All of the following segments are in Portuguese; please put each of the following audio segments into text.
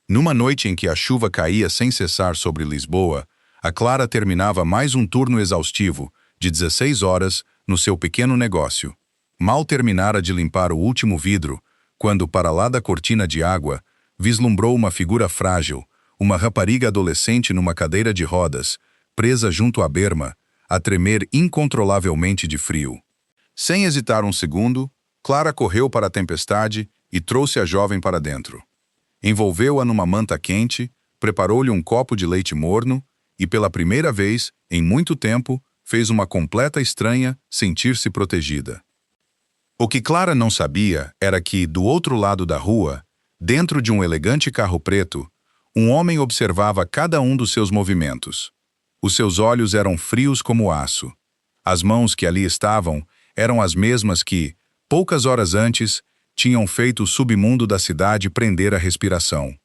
Numa noite em que a chuva caía sem cessar sobre Lisboa, a Clara terminava mais um turno exaustivo, de 16 horas, no seu pequeno negócio. Mal terminara de limpar o último vidro, quando, para lá da cortina de água, vislumbrou uma figura frágil, uma rapariga adolescente numa cadeira de rodas, presa junto à berma, a tremer incontrolavelmente de frio. Sem hesitar um segundo, Clara correu para a tempestade e trouxe a jovem para dentro. Envolveu-a numa manta quente, preparou-lhe um copo de leite morno e, pela primeira vez, em muito tempo, fez uma completa estranha sentir-se protegida. O que Clara não sabia era que, do outro lado da rua, dentro de um elegante carro preto, um homem observava cada um dos seus movimentos. Os seus olhos eram frios como aço. As mãos que ali estavam eram as mesmas que, poucas horas antes, tinham feito o submundo da cidade prender a respiração.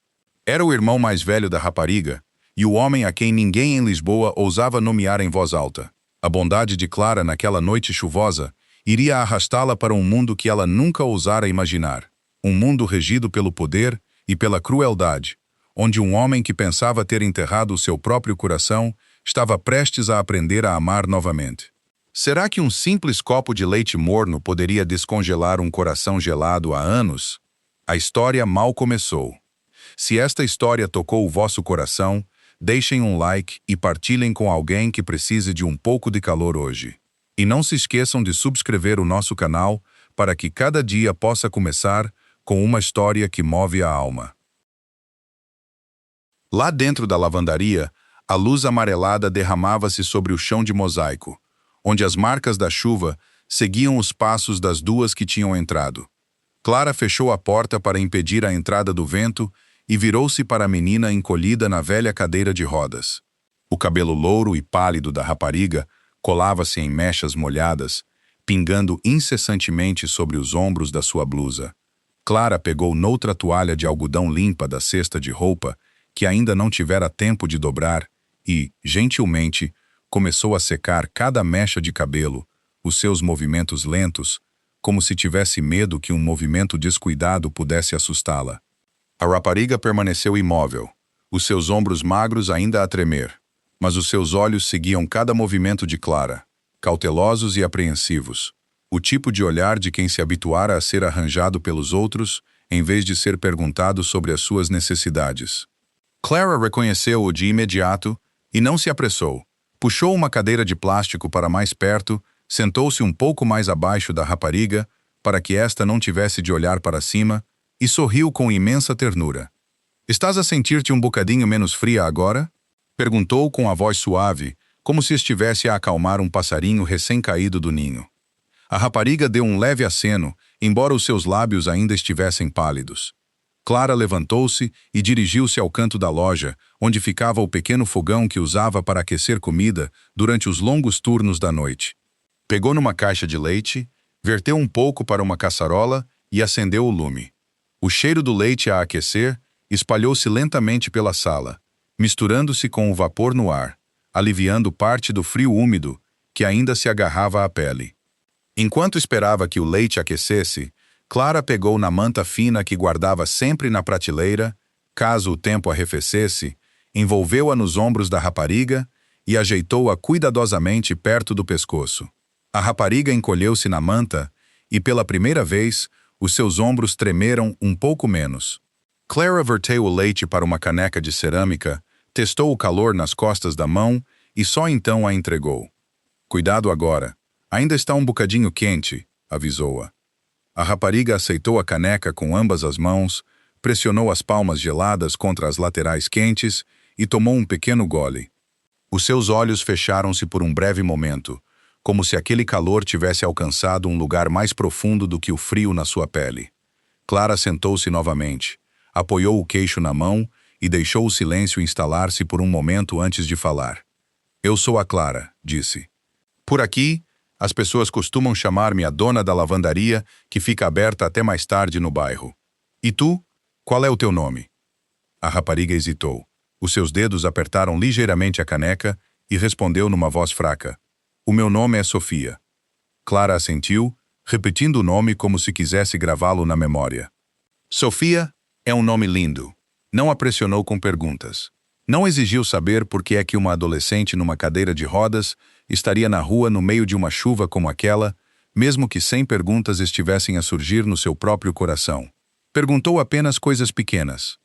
Era o irmão mais velho da rapariga e o homem a quem ninguém em Lisboa ousava nomear em voz alta. A bondade de Clara naquela noite chuvosa iria arrastá-la para um mundo que ela nunca ousara imaginar. Um mundo regido pelo poder e pela crueldade, onde um homem que pensava ter enterrado o seu próprio coração estava prestes a aprender a amar novamente. Será que um simples copo de leite morno poderia descongelar um coração gelado há anos? A história mal começou. Se esta história tocou o vosso coração, deixem um like e partilhem com alguém que precise de um pouco de calor hoje. E não se esqueçam de subscrever o nosso canal para que cada dia possa começar com uma história que move a alma. Lá dentro da lavandaria, a luz amarelada derramava-se sobre o chão de mosaico, onde as marcas da chuva seguiam os passos das duas que tinham entrado. Clara fechou a porta para impedir a entrada do vento e virou-se para a menina encolhida na velha cadeira de rodas. O cabelo louro e pálido da rapariga colava-se em mechas molhadas, pingando incessantemente sobre os ombros da sua blusa. Clara pegou noutra toalha de algodão limpa da cesta de roupa, que ainda não tivera tempo de dobrar, e, gentilmente, começou a secar cada mecha de cabelo, os seus movimentos lentos, como se tivesse medo que um movimento descuidado pudesse assustá-la. A rapariga permaneceu imóvel, os seus ombros magros ainda a tremer, mas os seus olhos seguiam cada movimento de Clara, cautelosos e apreensivos, o tipo de olhar de quem se habituara a ser arranjado pelos outros, em vez de ser perguntado sobre as suas necessidades. Clara reconheceu-o de imediato e não se apressou. Puxou uma cadeira de plástico para mais perto, sentou-se um pouco mais abaixo da rapariga, para que esta não tivesse de olhar para cima, e sorriu com imensa ternura. "Estás a sentir-te um bocadinho menos fria agora?" Perguntou com a voz suave, como se estivesse a acalmar um passarinho recém-caído do ninho. A rapariga deu um leve aceno, embora os seus lábios ainda estivessem pálidos. Clara levantou-se e dirigiu-se ao canto da loja, onde ficava o pequeno fogão que usava para aquecer comida durante os longos turnos da noite. Pegou numa caixa de leite, verteu um pouco para uma caçarola e acendeu o lume. O cheiro do leite a aquecer espalhou-se lentamente pela sala, misturando-se com o vapor no ar, aliviando parte do frio úmido que ainda se agarrava à pele. Enquanto esperava que o leite aquecesse, Clara pegou na manta fina que guardava sempre na prateleira, caso o tempo arrefecesse, envolveu-a nos ombros da rapariga e ajeitou-a cuidadosamente perto do pescoço. A rapariga encolheu-se na manta e, pela primeira vez, os seus ombros tremeram um pouco menos. Clara verteu o leite para uma caneca de cerâmica, testou o calor nas costas da mão e só então a entregou. "Cuidado agora, ainda está um bocadinho quente", avisou-a. A rapariga aceitou a caneca com ambas as mãos, pressionou as palmas geladas contra as laterais quentes e tomou um pequeno gole. Os seus olhos fecharam-se por um breve momento, como se aquele calor tivesse alcançado um lugar mais profundo do que o frio na sua pele. Clara sentou-se novamente, apoiou o queixo na mão e deixou o silêncio instalar-se por um momento antes de falar. "Eu sou a Clara", disse. "Por aqui, as pessoas costumam chamar-me a dona da lavandaria, que fica aberta até mais tarde no bairro. E tu? Qual é o teu nome?" A rapariga hesitou. Os seus dedos apertaram ligeiramente a caneca e respondeu numa voz fraca. "O meu nome é Sofia." Clara assentiu, repetindo o nome como se quisesse gravá-lo na memória. "Sofia é um nome lindo. Não a pressionou com perguntas. Não exigiu saber por que é que uma adolescente numa cadeira de rodas estaria na rua no meio de uma chuva como aquela, mesmo que 100 perguntas estivessem a surgir no seu próprio coração. Perguntou apenas coisas pequenas.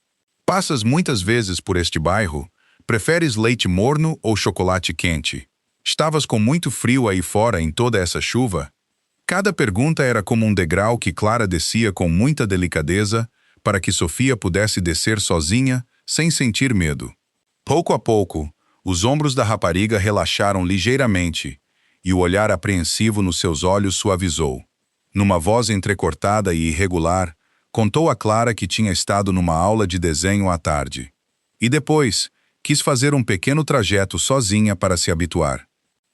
Passas muitas vezes por este bairro? Preferes leite morno ou chocolate quente? Estavas com muito frio aí fora em toda essa chuva? Cada pergunta era como um degrau que Clara descia com muita delicadeza para que Sofia pudesse descer sozinha, sem sentir medo. Pouco a pouco, os ombros da rapariga relaxaram ligeiramente e o olhar apreensivo nos seus olhos suavizou. Numa voz entrecortada e irregular, contou a Clara que tinha estado numa aula de desenho à tarde. E depois, quis fazer um pequeno trajeto sozinha para se habituar.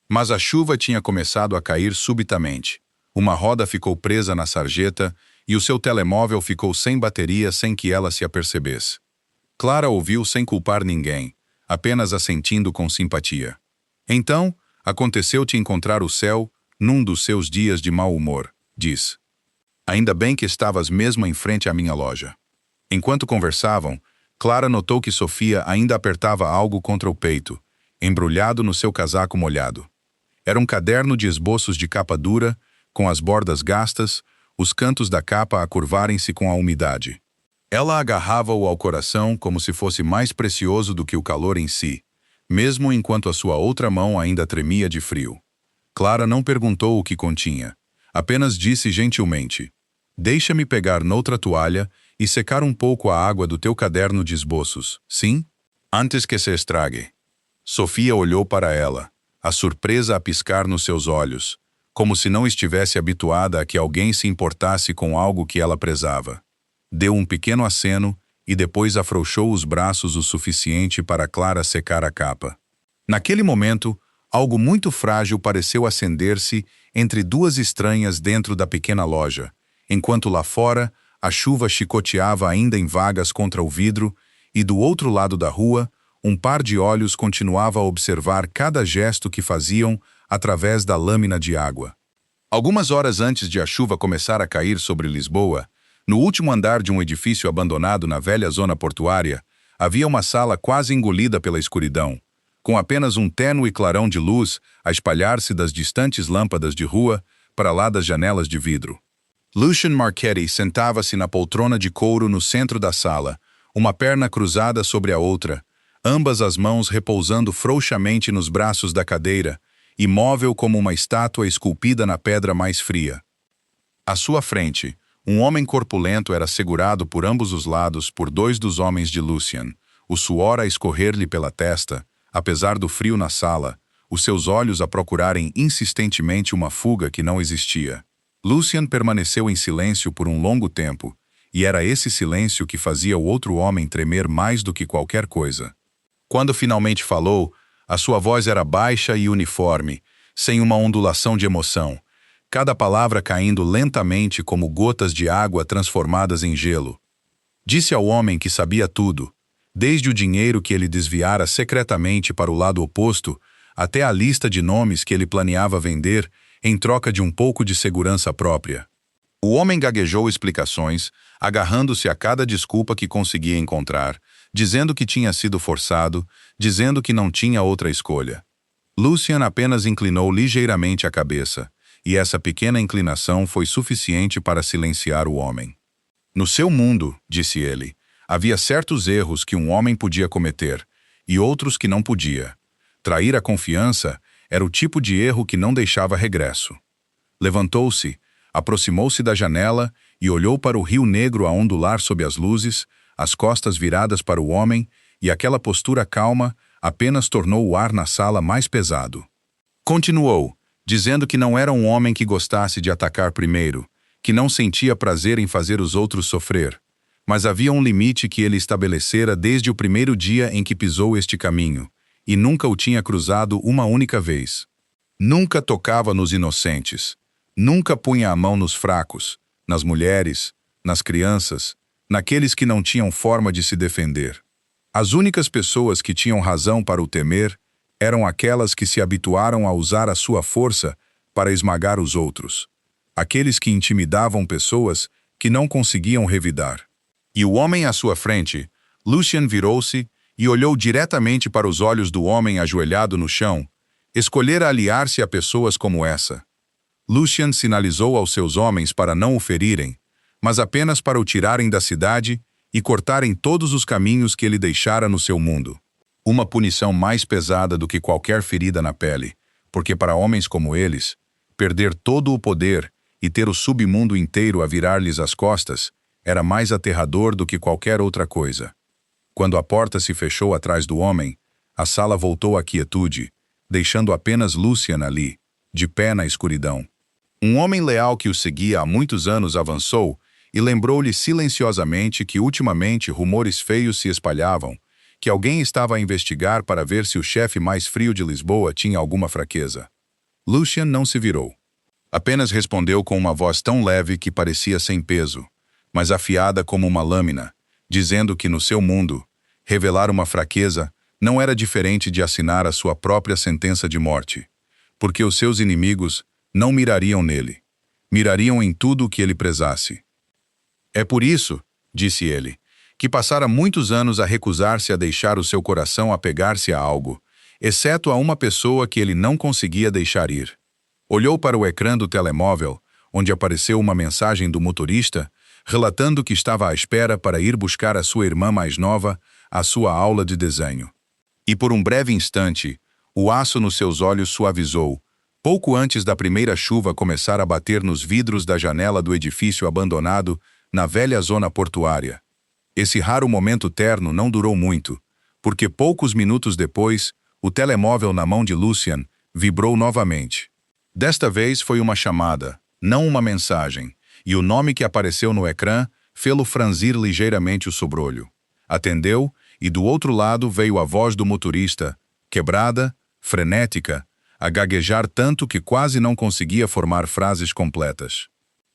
Mas a chuva tinha começado a cair subitamente. Uma roda ficou presa na sarjeta e o seu telemóvel ficou sem bateria sem que ela se apercebesse. Clara ouviu sem culpar ninguém, apenas assentindo com simpatia. Então, aconteceu-te encontrar o céu num dos seus dias de mau humor, diz. Ainda bem que estavas mesmo em frente à minha loja. Enquanto conversavam, Clara notou que Sofia ainda apertava algo contra o peito, embrulhado no seu casaco molhado. Era um caderno de esboços de capa dura, com as bordas gastas, os cantos da capa a curvarem-se com a umidade. Ela agarrava-o ao coração como se fosse mais precioso do que o calor em si, mesmo enquanto a sua outra mão ainda tremia de frio. Clara não perguntou o que continha, apenas disse gentilmente: "Deixa-me pegar noutra toalha e secar um pouco a água do teu caderno de esboços, sim? Antes que se estrague." Sofia olhou para ela, a surpresa a piscar nos seus olhos, como se não estivesse habituada a que alguém se importasse com algo que ela prezava. Deu um pequeno aceno e depois afrouxou os braços o suficiente para Clara secar a capa. Naquele momento, algo muito frágil pareceu acender-se entre duas estranhas dentro da pequena loja, enquanto lá fora a chuva chicoteava ainda em vagas contra o vidro e do outro lado da rua, um par de olhos continuava a observar cada gesto que faziam através da lâmina de água. Algumas horas antes de a chuva começar a cair sobre Lisboa, no último andar de um edifício abandonado na velha zona portuária, havia uma sala quase engolida pela escuridão, com apenas um tênue clarão de luz a espalhar-se das distantes lâmpadas de rua para lá das janelas de vidro. Lucian Marchetti sentava-se na poltrona de couro no centro da sala, uma perna cruzada sobre a outra, ambas as mãos repousando frouxamente nos braços da cadeira, imóvel como uma estátua esculpida na pedra mais fria. À sua frente, um homem corpulento era segurado por ambos os lados por dois dos homens de Lucian, o suor a escorrer-lhe pela testa, apesar do frio na sala, os seus olhos a procurarem insistentemente uma fuga que não existia. Lucian permaneceu em silêncio por um longo tempo, e era esse silêncio que fazia o outro homem tremer mais do que qualquer coisa. Quando finalmente falou, a sua voz era baixa e uniforme, sem uma ondulação de emoção, cada palavra caindo lentamente como gotas de água transformadas em gelo. Disse ao homem que sabia tudo, desde o dinheiro que ele desviara secretamente para o lado oposto, até a lista de nomes que ele planeava vender em troca de um pouco de segurança própria. O homem gaguejou explicações, agarrando-se a cada desculpa que conseguia encontrar, dizendo que tinha sido forçado, dizendo que não tinha outra escolha. Lucian apenas inclinou ligeiramente a cabeça, e essa pequena inclinação foi suficiente para silenciar o homem. No seu mundo, disse ele, havia certos erros que um homem podia cometer, e outros que não podia. Trair a confiança era o tipo de erro que não deixava regresso. Levantou-se, aproximou-se da janela e olhou para o rio negro a ondular sob as luzes, as costas viradas para o homem, e aquela postura calma apenas tornou o ar na sala mais pesado. Continuou, dizendo que não era um homem que gostasse de atacar primeiro, que não sentia prazer em fazer os outros sofrer, mas havia um limite que ele estabelecera desde o primeiro dia em que pisou este caminho, e nunca o tinha cruzado uma única vez. Nunca tocava nos inocentes, nunca punha a mão nos fracos, nas mulheres, nas crianças, naqueles que não tinham forma de se defender. As únicas pessoas que tinham razão para o temer eram aquelas que se habituaram a usar a sua força para esmagar os outros, aqueles que intimidavam pessoas que não conseguiam revidar. E o homem à sua frente, Lucien virou-se e olhou diretamente para os olhos do homem ajoelhado no chão. Escolhera aliar-se a pessoas como essa. Lucien sinalizou aos seus homens para não o ferirem, mas apenas para o tirarem da cidade e cortarem todos os caminhos que ele deixara no seu mundo. Uma punição mais pesada do que qualquer ferida na pele, porque para homens como eles, perder todo o poder e ter o submundo inteiro a virar-lhes as costas era mais aterrador do que qualquer outra coisa. Quando a porta se fechou atrás do homem, a sala voltou à quietude, deixando apenas Lucien ali, de pé na escuridão. Um homem leal que o seguia há muitos anos avançou e lembrou-lhe silenciosamente que ultimamente rumores feios se espalhavam, que alguém estava a investigar para ver se o chefe mais frio de Lisboa tinha alguma fraqueza. Lucien não se virou. Apenas respondeu com uma voz tão leve que parecia sem peso, mas afiada como uma lâmina, dizendo que no seu mundo, revelar uma fraqueza não era diferente de assinar a sua própria sentença de morte, porque os seus inimigos não mirariam nele, mirariam em tudo o que ele prezasse. É por isso, disse ele, que passara muitos anos a recusar-se a deixar o seu coração apegar-se a algo, exceto a uma pessoa que ele não conseguia deixar ir. Olhou para o ecrã do telemóvel, onde apareceu uma mensagem do motorista, relatando que estava à espera para ir buscar a sua irmã mais nova à sua aula de desenho. E por um breve instante, o aço nos seus olhos suavizou, pouco antes da primeira chuva começar a bater nos vidros da janela do edifício abandonado na velha zona portuária. Esse raro momento terno não durou muito, porque poucos minutos depois, o telemóvel na mão de Lucien vibrou novamente. Desta vez foi uma chamada, não uma mensagem, e o nome que apareceu no ecrã fê-lo franzir ligeiramente o sobrolho. Atendeu, e do outro lado veio a voz do motorista, quebrada, frenética, a gaguejar tanto que quase não conseguia formar frases completas.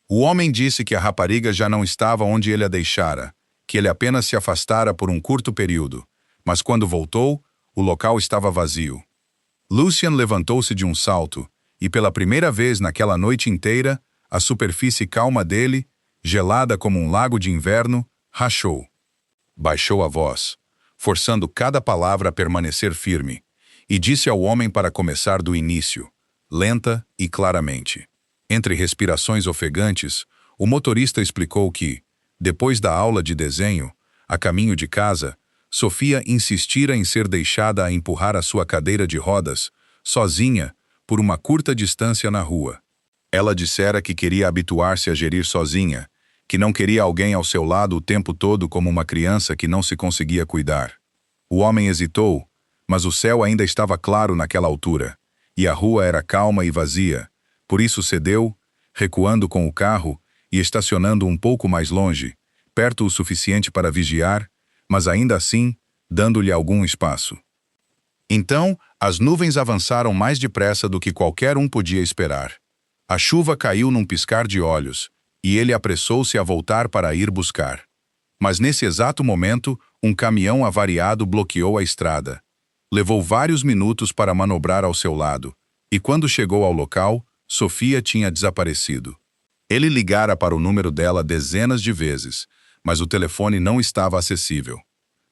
O homem disse que a rapariga já não estava onde ele a deixara, que ele apenas se afastara por um curto período, mas quando voltou, o local estava vazio. Lucien levantou-se de um salto, e pela primeira vez naquela noite inteira, a superfície calma dele, gelada como um lago de inverno, rachou. Baixou a voz, forçando cada palavra a permanecer firme, e disse ao homem para começar do início, lenta e claramente. Entre respirações ofegantes, o motorista explicou que, depois da aula de desenho, a caminho de casa, Sofia insistira em ser deixada a empurrar a sua cadeira de rodas, sozinha, por uma curta distância na rua. Ela dissera que queria habituar-se a gerir sozinha, que não queria alguém ao seu lado o tempo todo como uma criança que não se conseguia cuidar. O homem hesitou, mas o céu ainda estava claro naquela altura, e a rua era calma e vazia, por isso cedeu, recuando com o carro e estacionando um pouco mais longe, perto o suficiente para vigiar, mas ainda assim, dando-lhe algum espaço. Então, as nuvens avançaram mais depressa do que qualquer um podia esperar. A chuva caiu num piscar de olhos, e ele apressou-se a voltar para ir buscar. Mas nesse exato momento, um caminhão avariado bloqueou a estrada. Levou vários minutos para manobrar ao seu lado, e quando chegou ao local, Sofia tinha desaparecido. Ele ligara para o número dela dezenas de vezes, mas o telefone não estava acessível.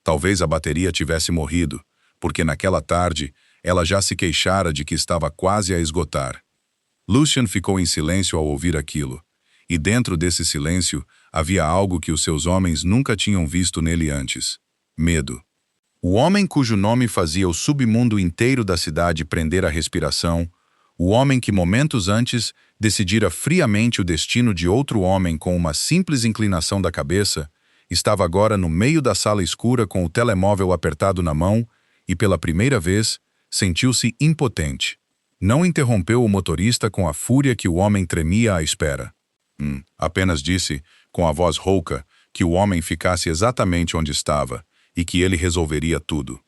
Talvez a bateria tivesse morrido, porque naquela tarde ela já se queixara de que estava quase a esgotar. Lucien ficou em silêncio ao ouvir aquilo, e dentro desse silêncio havia algo que os seus homens nunca tinham visto nele antes: medo. O homem cujo nome fazia o submundo inteiro da cidade prender a respiração, o homem que momentos antes decidira friamente o destino de outro homem com uma simples inclinação da cabeça, estava agora no meio da sala escura com o telemóvel apertado na mão e, pela primeira vez, sentiu-se impotente. Não interrompeu o motorista com a fúria que o homem tremia à espera. Apenas disse, com a voz rouca, que o homem ficasse exatamente onde estava e que ele resolveria tudo.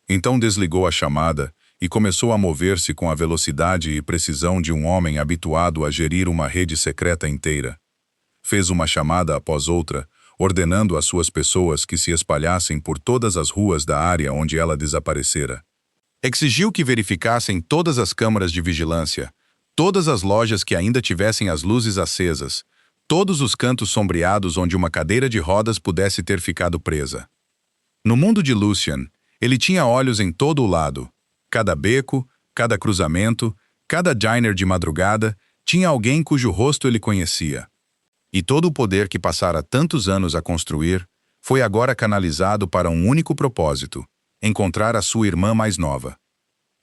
Então desligou a chamada e começou a mover-se com a velocidade e precisão de um homem habituado a gerir uma rede secreta inteira. Fez uma chamada após outra, ordenando às suas pessoas que se espalhassem por todas as ruas da área onde ela desaparecera. Exigiu que verificassem todas as câmaras de vigilância, todas as lojas que ainda tivessem as luzes acesas, todos os cantos sombreados onde uma cadeira de rodas pudesse ter ficado presa. No mundo de Lucian, ele tinha olhos em todo o lado. Cada beco, cada cruzamento, cada diner de madrugada, tinha alguém cujo rosto ele conhecia. E todo o poder que passara tantos anos a construir foi agora canalizado para um único propósito: encontrar a sua irmã mais nova.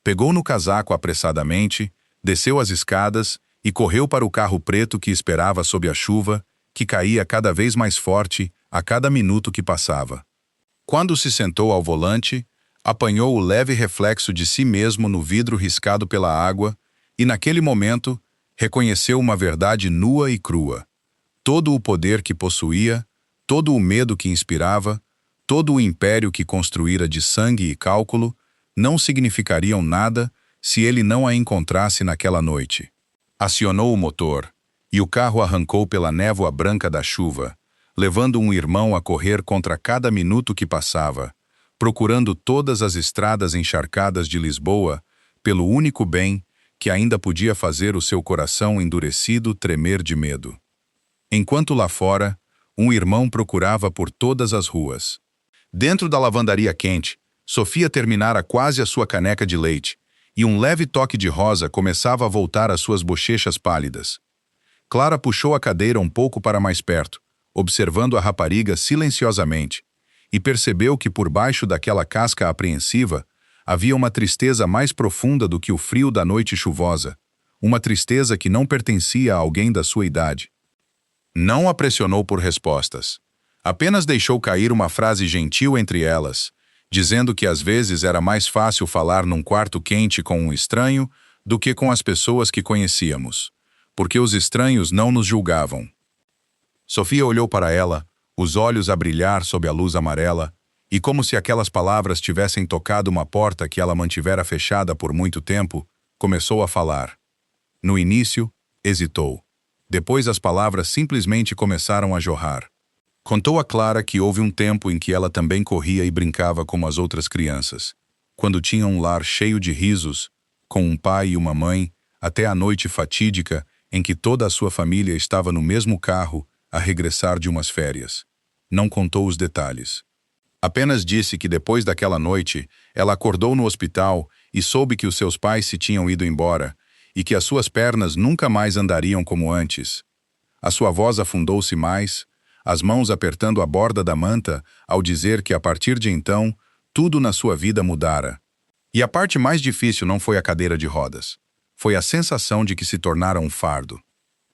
Pegou no casaco apressadamente, desceu as escadas e correu para o carro preto que esperava sob a chuva, que caía cada vez mais forte a cada minuto que passava. Quando se sentou ao volante, apanhou o leve reflexo de si mesmo no vidro riscado pela água e, naquele momento, reconheceu uma verdade nua e crua. Todo o poder que possuía, todo o medo que inspirava, todo o império que construíra de sangue e cálculo, não significariam nada se ele não a encontrasse naquela noite. Acionou o motor, e o carro arrancou pela névoa branca da chuva, levando um irmão a correr contra cada minuto que passava, procurando todas as estradas encharcadas de Lisboa, pelo único bem que ainda podia fazer o seu coração endurecido tremer de medo. Enquanto lá fora, um irmão procurava por todas as ruas. Dentro da lavandaria quente, Sofia terminara quase a sua caneca de leite, e um leve toque de rosa começava a voltar às suas bochechas pálidas. Clara puxou a cadeira um pouco para mais perto, observando a rapariga silenciosamente, e percebeu que por baixo daquela casca apreensiva havia uma tristeza mais profunda do que o frio da noite chuvosa, uma tristeza que não pertencia a alguém da sua idade. Não a pressionou por respostas. Apenas deixou cair uma frase gentil entre elas, dizendo que às vezes era mais fácil falar num quarto quente com um estranho do que com as pessoas que conhecíamos, porque os estranhos não nos julgavam. Sofia olhou para ela, os olhos a brilhar sob a luz amarela, e como se aquelas palavras tivessem tocado uma porta que ela mantivera fechada por muito tempo, começou a falar. No início, hesitou. Depois as palavras simplesmente começaram a jorrar. Contou a Clara que houve um tempo em que ela também corria e brincava como as outras crianças, quando tinha um lar cheio de risos, com um pai e uma mãe, até a noite fatídica em que toda a sua família estava no mesmo carro a regressar de umas férias. Não contou os detalhes. Apenas disse que depois daquela noite, ela acordou no hospital e soube que os seus pais se tinham ido embora e que as suas pernas nunca mais andariam como antes. A sua voz afundou-se mais, as mãos apertando a borda da manta ao dizer que a partir de então, tudo na sua vida mudara. E a parte mais difícil não foi a cadeira de rodas. Foi a sensação de que se tornara um fardo.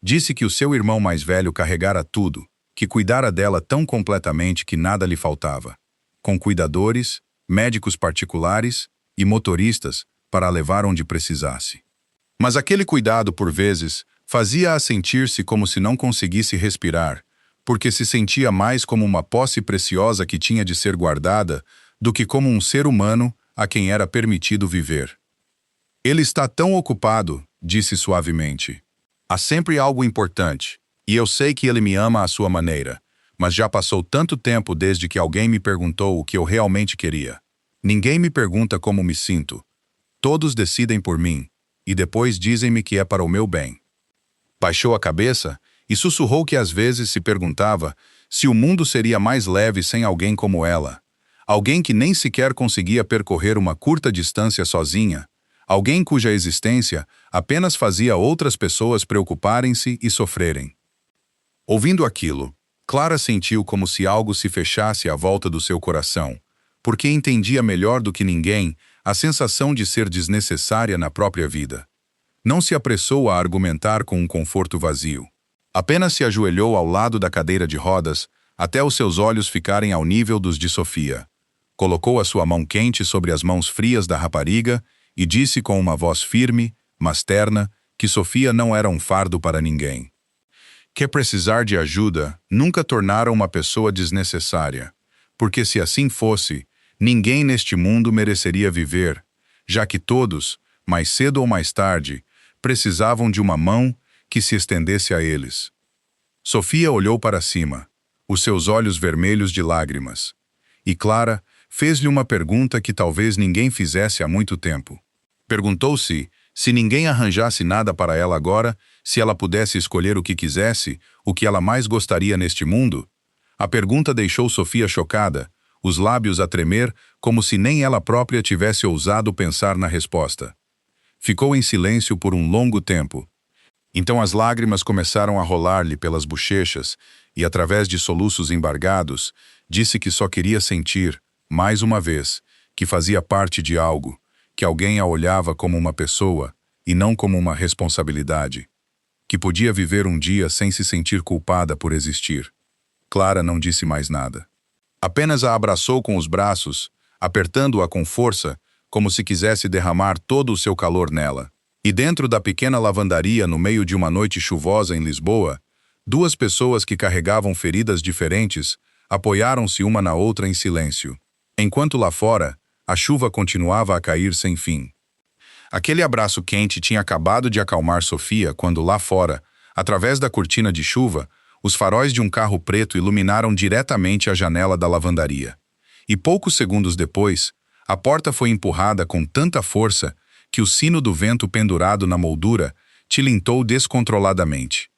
Disse que o seu irmão mais velho carregara tudo, que cuidara dela tão completamente que nada lhe faltava, com cuidadores, médicos particulares e motoristas para a levar onde precisasse. Mas aquele cuidado, por vezes, fazia-a sentir-se como se não conseguisse respirar, porque se sentia mais como uma posse preciosa que tinha de ser guardada do que como um ser humano a quem era permitido viver. Ele está tão ocupado, disse suavemente. Há sempre algo importante, e eu sei que ele me ama à sua maneira, mas já passou tanto tempo desde que alguém me perguntou o que eu realmente queria. Ninguém me pergunta como me sinto. Todos decidem por mim, e depois dizem-me que é para o meu bem. Baixou a cabeça e sussurrou que às vezes se perguntava se o mundo seria mais leve sem alguém como ela, alguém que nem sequer conseguia percorrer uma curta distância sozinha, alguém cuja existência apenas fazia outras pessoas preocuparem-se e sofrerem. Ouvindo aquilo, Clara sentiu como se algo se fechasse à volta do seu coração, porque entendia melhor do que ninguém a sensação de ser desnecessária na própria vida. Não se apressou a argumentar com um conforto vazio. Apenas se ajoelhou ao lado da cadeira de rodas, até os seus olhos ficarem ao nível dos de Sofia. Colocou a sua mão quente sobre as mãos frias da rapariga e disse com uma voz firme, mas terna, que Sofia não era um fardo para ninguém. Que precisar de ajuda nunca tornara uma pessoa desnecessária, porque se assim fosse, ninguém neste mundo mereceria viver, já que todos, mais cedo ou mais tarde, precisavam de uma mão que se estendesse a eles. Sofia olhou para cima, os seus olhos vermelhos de lágrimas, e Clara fez-lhe uma pergunta que talvez ninguém fizesse há muito tempo. Perguntou-se se ninguém arranjasse nada para ela agora, se ela pudesse escolher o que quisesse, o que ela mais gostaria neste mundo. A pergunta deixou Sofia chocada, os lábios a tremer como se nem ela própria tivesse ousado pensar na resposta. Ficou em silêncio por um longo tempo. Então as lágrimas começaram a rolar-lhe pelas bochechas e, através de soluços embargados, disse que só queria sentir, mais uma vez, que fazia parte de algo, que alguém a olhava como uma pessoa e não como uma responsabilidade, que podia viver um dia sem se sentir culpada por existir. Clara não disse mais nada. Apenas a abraçou com os braços, apertando-a com força, como se quisesse derramar todo o seu calor nela. E dentro da pequena lavandaria, no meio de uma noite chuvosa em Lisboa, duas pessoas que carregavam feridas diferentes apoiaram-se uma na outra em silêncio, enquanto lá fora a chuva continuava a cair sem fim. Aquele abraço quente tinha acabado de acalmar Sofia quando lá fora, através da cortina de chuva, os faróis de um carro preto iluminaram diretamente a janela da lavandaria. E poucos segundos depois, a porta foi empurrada com tanta força que o sino do vento pendurado na moldura tilintou descontroladamente.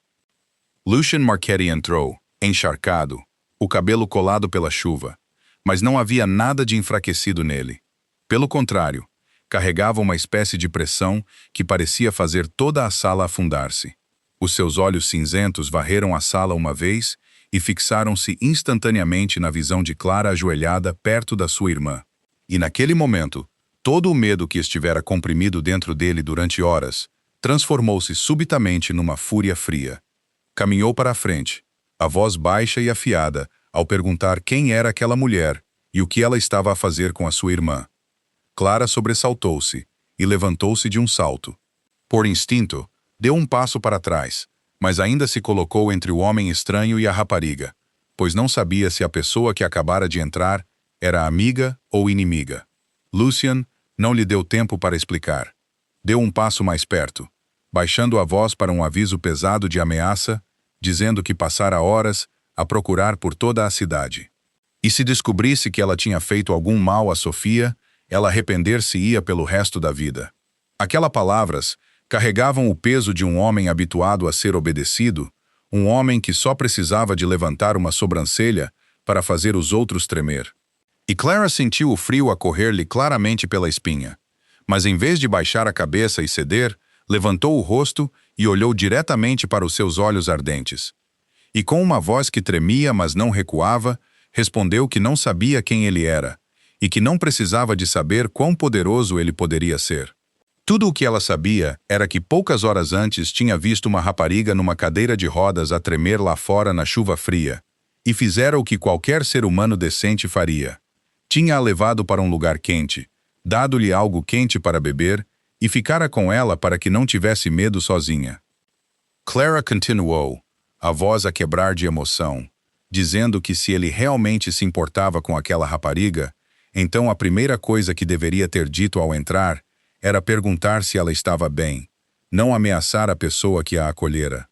Lucien Marchetti entrou, encharcado, o cabelo colado pela chuva, mas não havia nada de enfraquecido nele. Pelo contrário, carregava uma espécie de pressão que parecia fazer toda a sala afundar-se. Os seus olhos cinzentos varreram a sala uma vez e fixaram-se instantaneamente na visão de Clara ajoelhada perto da sua irmã. E naquele momento, todo o medo que estivera comprimido dentro dele durante horas transformou-se subitamente numa fúria fria. Caminhou para a frente, a voz baixa e afiada, ao perguntar quem era aquela mulher e o que ela estava a fazer com a sua irmã. Clara sobressaltou-se e levantou-se de um salto. Por instinto, deu um passo para trás, mas ainda se colocou entre o homem estranho e a rapariga, pois não sabia se a pessoa que acabara de entrar era amiga ou inimiga. Lucien não lhe deu tempo para explicar. Deu um passo mais perto, baixando a voz para um aviso pesado de ameaça, dizendo que passara horas a procurar por toda a cidade. E se descobrisse que ela tinha feito algum mal a Sofia, ela arrepender-se-ia pelo resto da vida. Aquelas palavras carregavam o peso de um homem habituado a ser obedecido, um homem que só precisava de levantar uma sobrancelha para fazer os outros tremer. E Clara sentiu o frio a correr-lhe claramente pela espinha, mas em vez de baixar a cabeça e ceder, levantou o rosto e olhou diretamente para os seus olhos ardentes. E com uma voz que tremia, mas não recuava, respondeu que não sabia quem ele era, e que não precisava de saber quão poderoso ele poderia ser. Tudo o que ela sabia era que poucas horas antes tinha visto uma rapariga numa cadeira de rodas a tremer lá fora na chuva fria, e fizera o que qualquer ser humano decente faria. Tinha-a levado para um lugar quente, dado-lhe algo quente para beber, e ficara com ela para que não tivesse medo sozinha. Clara continuou, a voz a quebrar de emoção, dizendo que se ele realmente se importava com aquela rapariga, então a primeira coisa que deveria ter dito ao entrar era perguntar se ela estava bem, não ameaçar a pessoa que a acolhera.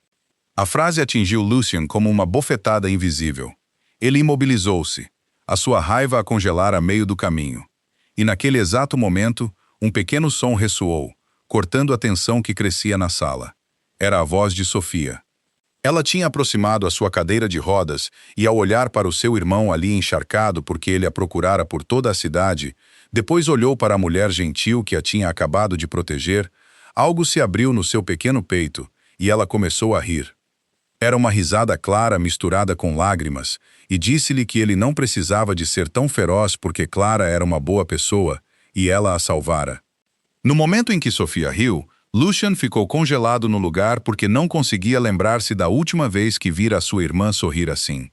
A frase atingiu Lucien como uma bofetada invisível. Ele imobilizou-se, a sua raiva a congelar a meio do caminho. E naquele exato momento, um pequeno som ressoou, cortando a tensão que crescia na sala. Era a voz de Sofia. Ela tinha aproximado a sua cadeira de rodas e, ao olhar para o seu irmão ali encharcado porque ele a procurara por toda a cidade, depois olhou para a mulher gentil que a tinha acabado de proteger, algo se abriu no seu pequeno peito e ela começou a rir. Era uma risada clara misturada com lágrimas, e disse-lhe que ele não precisava de ser tão feroz porque Clara era uma boa pessoa e ela a salvara. No momento em que Sofia riu, Lucien ficou congelado no lugar porque não conseguia lembrar-se da última vez que vira a sua irmã sorrir assim.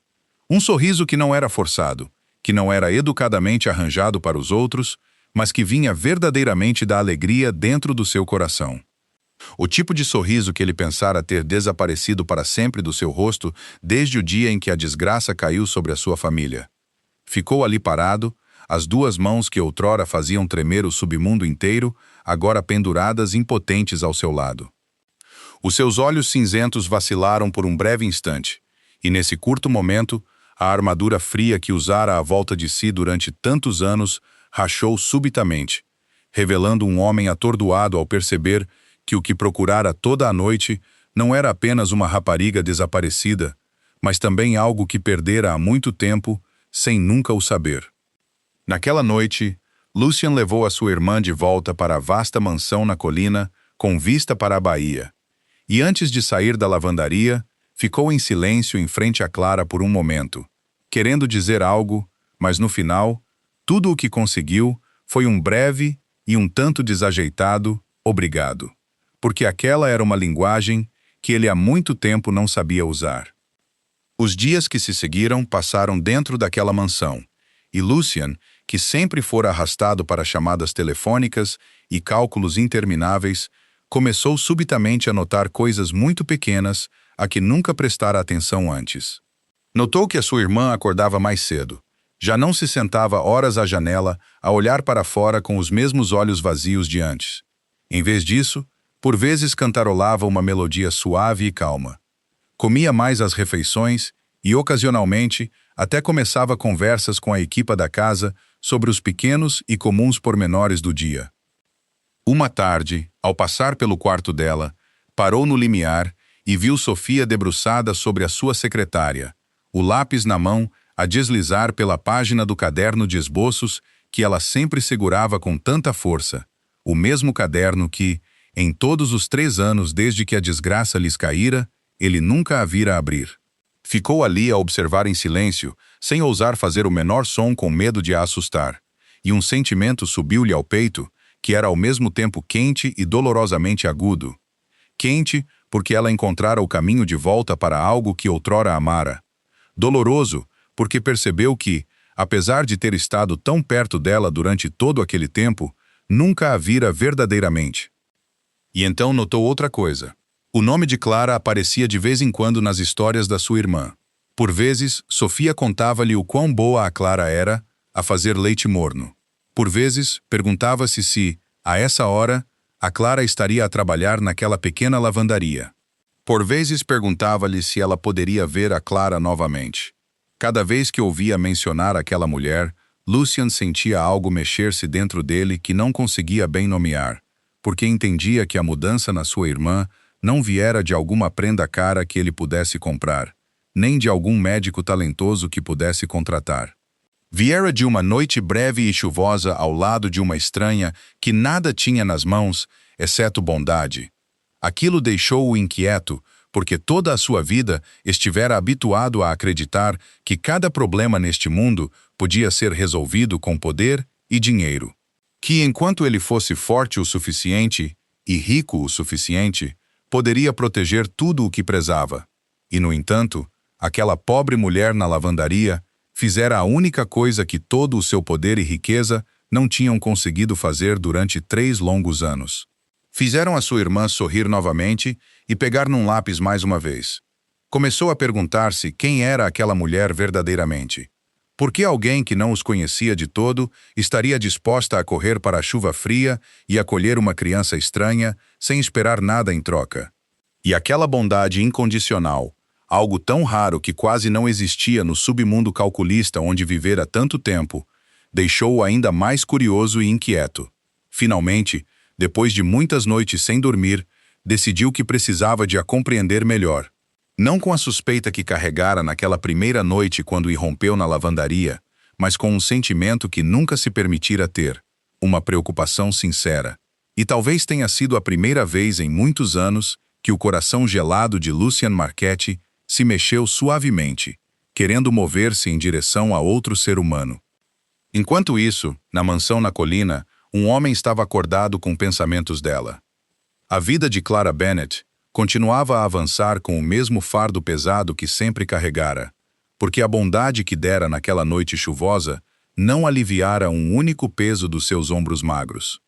Um sorriso que não era forçado, que não era educadamente arranjado para os outros, mas que vinha verdadeiramente da alegria dentro do seu coração. O tipo de sorriso que ele pensara ter desaparecido para sempre do seu rosto desde o dia em que a desgraça caiu sobre a sua família. Ficou ali parado, as duas mãos que outrora faziam tremer o submundo inteiro, agora penduradas impotentes ao seu lado. Os seus olhos cinzentos vacilaram por um breve instante, e nesse curto momento, a armadura fria que usara à volta de si durante tantos anos rachou subitamente, revelando um homem atordoado ao perceber que o que procurara toda a noite não era apenas uma rapariga desaparecida, mas também algo que perdera há muito tempo, sem nunca o saber. Naquela noite, Lucian levou a sua irmã de volta para a vasta mansão na colina, com vista para a baía. E antes de sair da lavandaria, ficou em silêncio em frente a Clara por um momento, querendo dizer algo, mas no final, tudo o que conseguiu foi um breve e um tanto desajeitado obrigado, porque aquela era uma linguagem que ele há muito tempo não sabia usar. Os dias que se seguiram passaram dentro daquela mansão, e Lucian, que sempre fora arrastado para chamadas telefônicas e cálculos intermináveis, começou subitamente a notar coisas muito pequenas a que nunca prestara atenção antes. Notou que a sua irmã acordava mais cedo. Já não se sentava horas à janela a olhar para fora com os mesmos olhos vazios de antes. Em vez disso, por vezes cantarolava uma melodia suave e calma. Comia mais as refeições e, ocasionalmente, até começava conversas com a equipa da casa sobre os pequenos e comuns pormenores do dia. Uma tarde, ao passar pelo quarto dela, parou no limiar e viu Sofia debruçada sobre a sua secretária, o lápis na mão a deslizar pela página do caderno de esboços que ela sempre segurava com tanta força, o mesmo caderno que, em todos os 3 anos desde que a desgraça lhes caíra, ele nunca a vira abrir. Ficou ali a observar em silêncio, sem ousar fazer o menor som com medo de a assustar, e um sentimento subiu-lhe ao peito, que era ao mesmo tempo quente e dolorosamente agudo. Quente, porque ela encontrara o caminho de volta para algo que outrora amara. Doloroso, porque percebeu que, apesar de ter estado tão perto dela durante todo aquele tempo, nunca a vira verdadeiramente. E então notou outra coisa. O nome de Clara aparecia de vez em quando nas histórias da sua irmã. Por vezes, Sofia contava-lhe o quão boa a Clara era a fazer leite morno. Por vezes, perguntava-se se, a essa hora, a Clara estaria a trabalhar naquela pequena lavandaria. Por vezes perguntava-lhe se ela poderia ver a Clara novamente. Cada vez que ouvia mencionar aquela mulher, Lucian sentia algo mexer-se dentro dele que não conseguia bem nomear, porque entendia que a mudança na sua irmã não viera de alguma prenda cara que ele pudesse comprar, nem de algum médico talentoso que pudesse contratar. Viera de uma noite breve e chuvosa ao lado de uma estranha que nada tinha nas mãos, exceto bondade. Aquilo deixou-o inquieto, porque toda a sua vida estivera habituado a acreditar que cada problema neste mundo podia ser resolvido com poder e dinheiro. Que enquanto ele fosse forte o suficiente e rico o suficiente, poderia proteger tudo o que prezava. E, no entanto, aquela pobre mulher na lavandaria fizera a única coisa que todo o seu poder e riqueza não tinham conseguido fazer durante 3 longos anos. Fizeram a sua irmã sorrir novamente e pegar num lápis mais uma vez. Começou a perguntar-se quem era aquela mulher verdadeiramente. Por que alguém que não os conhecia de todo estaria disposta a correr para a chuva fria e acolher uma criança estranha, sem esperar nada em troca? E aquela bondade incondicional, algo tão raro que quase não existia no submundo calculista onde vivera tanto tempo, deixou-o ainda mais curioso e inquieto. Finalmente, depois de muitas noites sem dormir, decidiu que precisava de a compreender melhor. Não com a suspeita que carregara naquela primeira noite quando irrompeu na lavandaria, mas com um sentimento que nunca se permitira ter, uma preocupação sincera. E talvez tenha sido a primeira vez em muitos anos que o coração gelado de Lucian Marchetti se mexeu suavemente, querendo mover-se em direção a outro ser humano. Enquanto isso, na mansão na colina, um homem estava acordado com pensamentos dela. A vida de Clara Bennett continuava a avançar com o mesmo fardo pesado que sempre carregara, porque a bondade que dera naquela noite chuvosa não aliviara um único peso dos seus ombros magros.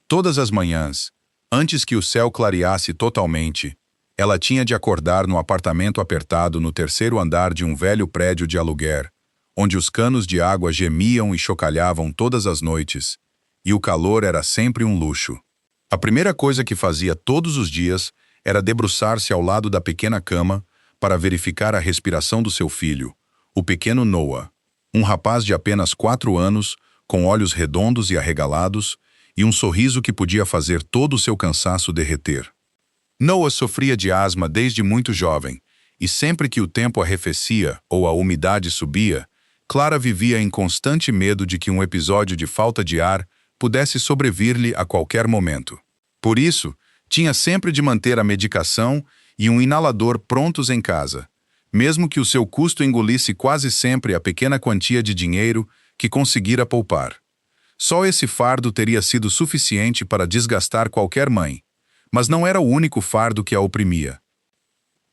Todas as manhãs, antes que o céu clareasse totalmente, ela tinha de acordar no apartamento apertado no 3º andar de um velho prédio de aluguer, onde os canos de água gemiam e chocalhavam todas as noites, e o calor era sempre um luxo. A primeira coisa que fazia todos os dias era debruçar-se ao lado da pequena cama para verificar a respiração do seu filho, o pequeno Noah, um rapaz de apenas 4 anos, com olhos redondos e arregalados, e um sorriso que podia fazer todo o seu cansaço derreter. Noah sofria de asma desde muito jovem, e sempre que o tempo arrefecia ou a umidade subia, Clara vivia em constante medo de que um episódio de falta de ar pudesse sobrevir-lhe a qualquer momento. Por isso, tinha sempre de manter a medicação e um inalador prontos em casa, mesmo que o seu custo engolisse quase sempre a pequena quantia de dinheiro que conseguira poupar. Só esse fardo teria sido suficiente para desgastar qualquer mãe, mas não era o único fardo que a oprimia.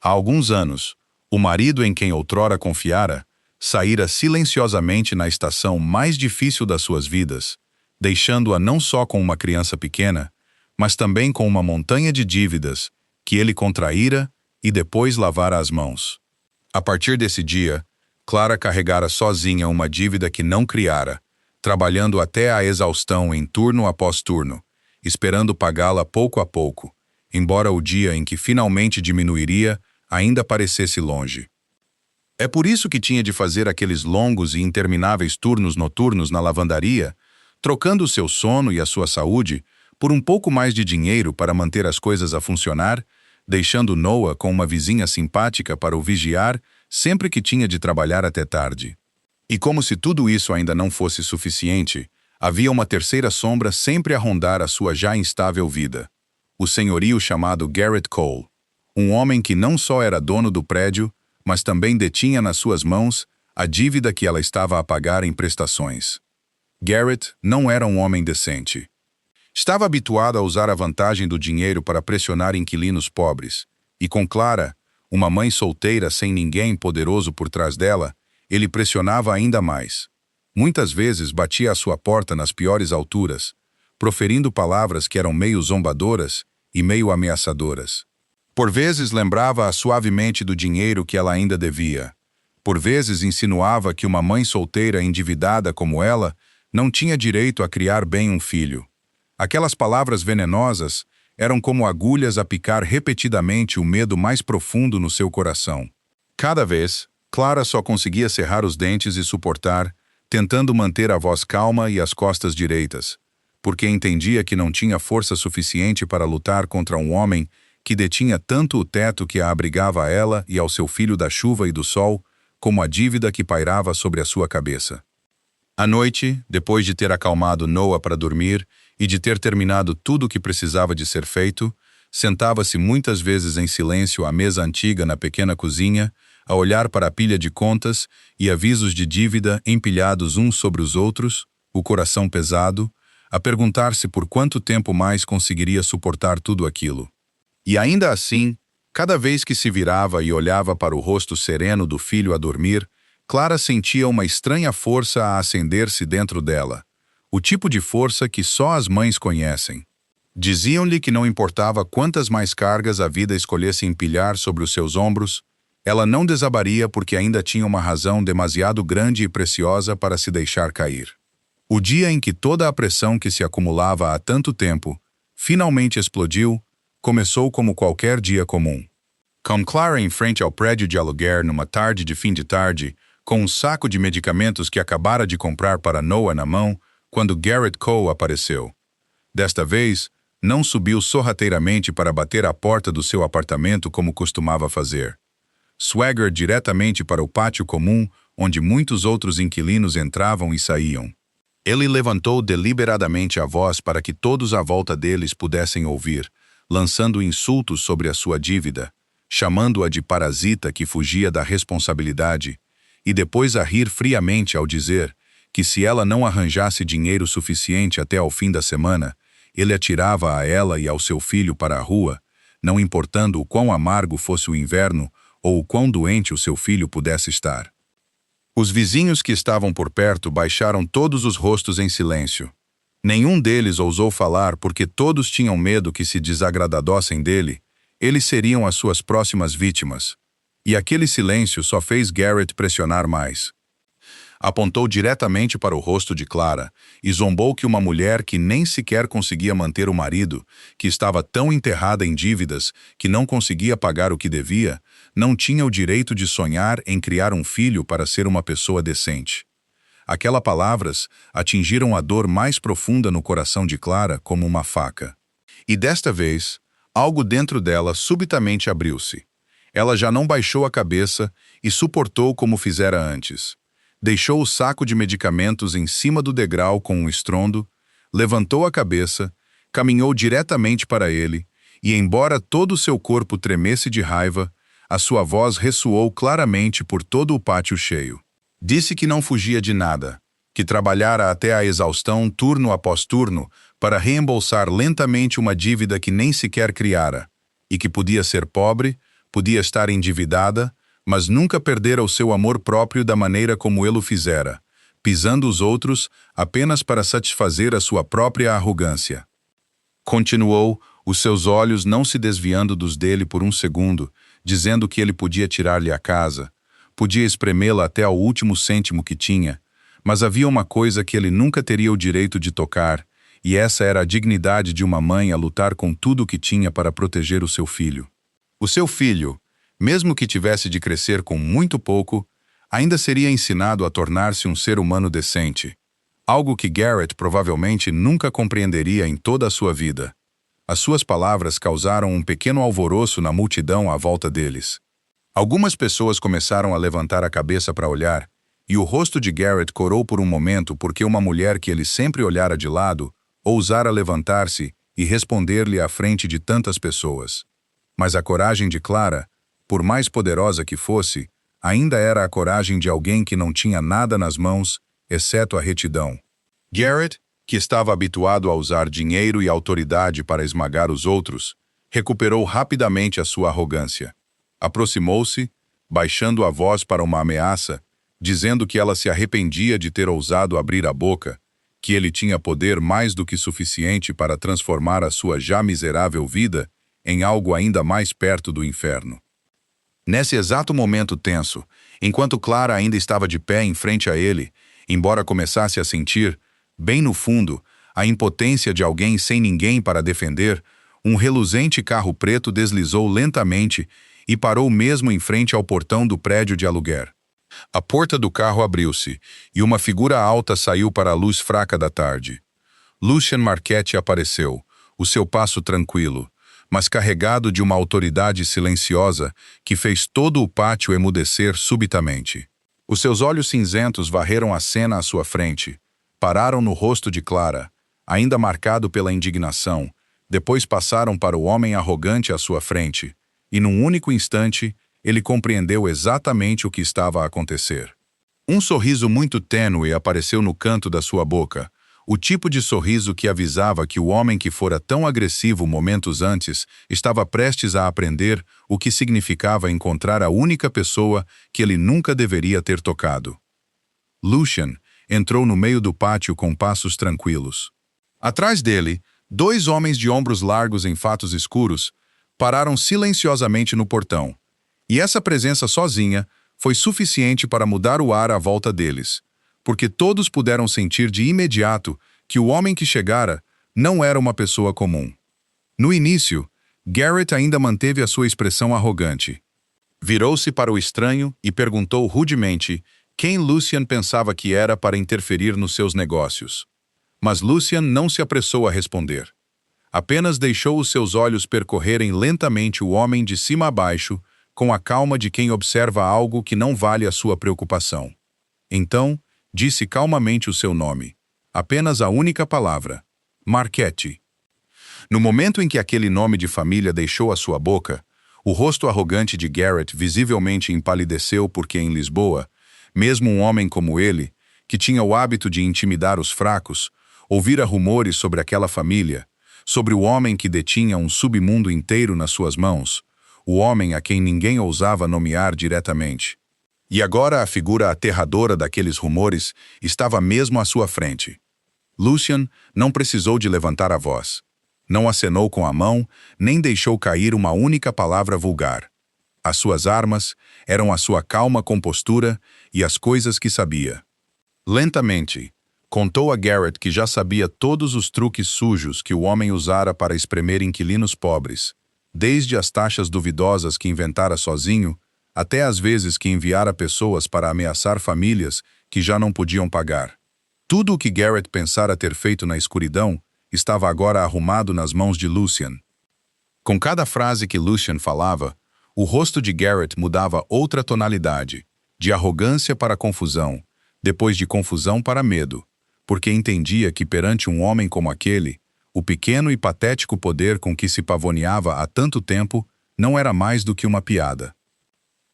Há alguns anos, o marido em quem outrora confiara saíra silenciosamente na estação mais difícil das suas vidas, deixando-a não só com uma criança pequena, mas também com uma montanha de dívidas que ele contraíra e depois lavara as mãos. A partir desse dia, Clara carregara sozinha uma dívida que não criara, trabalhando até a exaustão em turno após turno, esperando pagá-la pouco a pouco, embora o dia em que finalmente diminuiria ainda parecesse longe. É por isso que tinha de fazer aqueles longos e intermináveis turnos noturnos na lavandaria, trocando o seu sono e a sua saúde por um pouco mais de dinheiro para manter as coisas a funcionar, deixando Noah com uma vizinha simpática para o vigiar sempre que tinha de trabalhar até tarde. E como se tudo isso ainda não fosse suficiente, havia uma terceira sombra sempre a rondar a sua já instável vida. O senhorio chamado Garrett Cole, um homem que não só era dono do prédio, mas também detinha nas suas mãos a dívida que ela estava a pagar em prestações. Garrett não era um homem decente. Estava habituado a usar a vantagem do dinheiro para pressionar inquilinos pobres, e com Clara, uma mãe solteira sem ninguém poderoso por trás dela, ele pressionava ainda mais. Muitas vezes batia à sua porta nas piores alturas, proferindo palavras que eram meio zombadoras e meio ameaçadoras. Por vezes lembrava-a suavemente do dinheiro que ela ainda devia. Por vezes insinuava que uma mãe solteira endividada como ela não tinha direito a criar bem um filho. Aquelas palavras venenosas eram como agulhas a picar repetidamente o medo mais profundo no seu coração. Cada vez, Clara só conseguia cerrar os dentes e suportar, tentando manter a voz calma e as costas direitas, porque entendia que não tinha força suficiente para lutar contra um homem que detinha tanto o teto que a abrigava a ela e ao seu filho da chuva e do sol, como a dívida que pairava sobre a sua cabeça. À noite, depois de ter acalmado Noah para dormir e de ter terminado tudo o que precisava de ser feito, sentava-se muitas vezes em silêncio à mesa antiga na pequena cozinha, a olhar para a pilha de contas e avisos de dívida empilhados uns sobre os outros, o coração pesado, a perguntar-se por quanto tempo mais conseguiria suportar tudo aquilo. E ainda assim, cada vez que se virava e olhava para o rosto sereno do filho a dormir, Clara sentia uma estranha força a acender-se dentro dela, o tipo de força que só as mães conhecem. Diziam-lhe que não importava quantas mais cargas a vida escolhesse empilhar sobre os seus ombros, ela não desabaria porque ainda tinha uma razão demasiado grande e preciosa para se deixar cair. O dia em que toda a pressão que se acumulava há tanto tempo finalmente explodiu, começou como qualquer dia comum. Com Clara em frente ao prédio de aluguer numa tarde de fim de tarde, com um saco de medicamentos que acabara de comprar para Noah na mão, quando Garrett Cole apareceu. Desta vez, não subiu sorrateiramente para bater à porta do seu apartamento como costumava fazer. Swagger diretamente para o pátio comum, onde muitos outros inquilinos entravam e saíam. Ele levantou deliberadamente a voz para que todos à volta deles pudessem ouvir, lançando insultos sobre a sua dívida, chamando-a de parasita que fugia da responsabilidade, e depois a rir friamente ao dizer que se ela não arranjasse dinheiro suficiente até ao fim da semana, ele atirava a ela e ao seu filho para a rua, não importando o quão amargo fosse o inverno ou o quão doente o seu filho pudesse estar. Os vizinhos que estavam por perto baixaram todos os rostos em silêncio. Nenhum deles ousou falar porque todos tinham medo que se desagradassem dele, eles seriam as suas próximas vítimas. E aquele silêncio só fez Garrett pressionar mais. Apontou diretamente para o rosto de Clara e zombou que uma mulher que nem sequer conseguia manter o marido, que estava tão enterrada em dívidas que não conseguia pagar o que devia, não tinha o direito de sonhar em criar um filho para ser uma pessoa decente. Aquelas palavras atingiram a dor mais profunda no coração de Clara como uma faca. E desta vez, algo dentro dela subitamente abriu-se. Ela já não baixou a cabeça e suportou como fizera antes. Deixou o saco de medicamentos em cima do degrau com um estrondo, levantou a cabeça, caminhou diretamente para ele, e embora todo o seu corpo tremesse de raiva, a sua voz ressoou claramente por todo o pátio cheio. Disse que não fugia de nada, que trabalhara até a exaustão turno após turno para reembolsar lentamente uma dívida que nem sequer criara, e que podia ser pobre, podia estar endividada, mas nunca perdera o seu amor próprio da maneira como ele o fizera, pisando os outros apenas para satisfazer a sua própria arrogância. Continuou, os seus olhos não se desviando dos dele por um segundo, dizendo que ele podia tirar-lhe a casa, podia espremê-la até ao último cêntimo que tinha, mas havia uma coisa que ele nunca teria o direito de tocar, e essa era a dignidade de uma mãe a lutar com tudo o que tinha para proteger o seu filho. O seu filho, mesmo que tivesse de crescer com muito pouco, ainda seria ensinado a tornar-se um ser humano decente, algo que Garrett provavelmente nunca compreenderia em toda a sua vida. As suas palavras causaram um pequeno alvoroço na multidão à volta deles. Algumas pessoas começaram a levantar a cabeça para olhar, e o rosto de Garrett corou por um momento porque uma mulher que ele sempre olhara de lado ousara levantar-se e responder-lhe à frente de tantas pessoas. Mas a coragem de Clara, por mais poderosa que fosse, ainda era a coragem de alguém que não tinha nada nas mãos, exceto a retidão. Garrett, que estava habituado a usar dinheiro e autoridade para esmagar os outros, recuperou rapidamente a sua arrogância. Aproximou-se, baixando a voz para uma ameaça, dizendo que ela se arrependia de ter ousado abrir a boca, que ele tinha poder mais do que suficiente para transformar a sua já miserável vida em algo ainda mais perto do inferno. Nesse exato momento tenso, enquanto Clara ainda estava de pé em frente a ele, embora começasse a sentir, bem no fundo, a impotência de alguém sem ninguém para defender, um reluzente carro preto deslizou lentamente e parou mesmo em frente ao portão do prédio de aluguer. A porta do carro abriu-se e uma figura alta saiu para a luz fraca da tarde. Lucien Marchetti apareceu, o seu passo tranquilo, mas carregado de uma autoridade silenciosa que fez todo o pátio emudecer subitamente. Os seus olhos cinzentos varreram a cena à sua frente, pararam no rosto de Clara, ainda marcado pela indignação, depois passaram para o homem arrogante à sua frente, e num único instante, ele compreendeu exatamente o que estava a acontecer. Um sorriso muito tênue apareceu no canto da sua boca, o tipo de sorriso que avisava que o homem que fora tão agressivo momentos antes estava prestes a aprender o que significava encontrar a única pessoa que ele nunca deveria ter tocado. Lucien entrou no meio do pátio com passos tranquilos. Atrás dele, dois homens de ombros largos em fatos escuros pararam silenciosamente no portão, e essa presença sozinha foi suficiente para mudar o ar à volta deles, porque todos puderam sentir de imediato que o homem que chegara não era uma pessoa comum. No início, Garrett ainda manteve a sua expressão arrogante. Virou-se para o estranho e perguntou rudemente quem Lucien pensava que era para interferir nos seus negócios. Mas Lucien não se apressou a responder. Apenas deixou os seus olhos percorrerem lentamente o homem de cima a baixo, com a calma de quem observa algo que não vale a sua preocupação. Então, disse calmamente o seu nome, apenas a única palavra: Marchetti. No momento em que aquele nome de família deixou a sua boca, o rosto arrogante de Garrett visivelmente empalideceu porque em Lisboa, mesmo um homem como ele, que tinha o hábito de intimidar os fracos, ouvira rumores sobre aquela família, sobre o homem que detinha um submundo inteiro nas suas mãos, o homem a quem ninguém ousava nomear diretamente. E agora a figura aterradora daqueles rumores estava mesmo à sua frente. Lucien não precisou de levantar a voz. Não acenou com a mão, nem deixou cair uma única palavra vulgar. As suas armas eram a sua calma compostura e as coisas que sabia. Lentamente, contou a Garrett que já sabia todos os truques sujos que o homem usara para espremer inquilinos pobres, desde as taxas duvidosas que inventara sozinho, até as vezes que enviara pessoas para ameaçar famílias que já não podiam pagar. Tudo o que Garrett pensara ter feito na escuridão estava agora arrumado nas mãos de Lucien. Com cada frase que Lucien falava, o rosto de Garrett mudava outra tonalidade, de arrogância para confusão, depois de confusão para medo, porque entendia que perante um homem como aquele, o pequeno e patético poder com que se pavoneava há tanto tempo não era mais do que uma piada.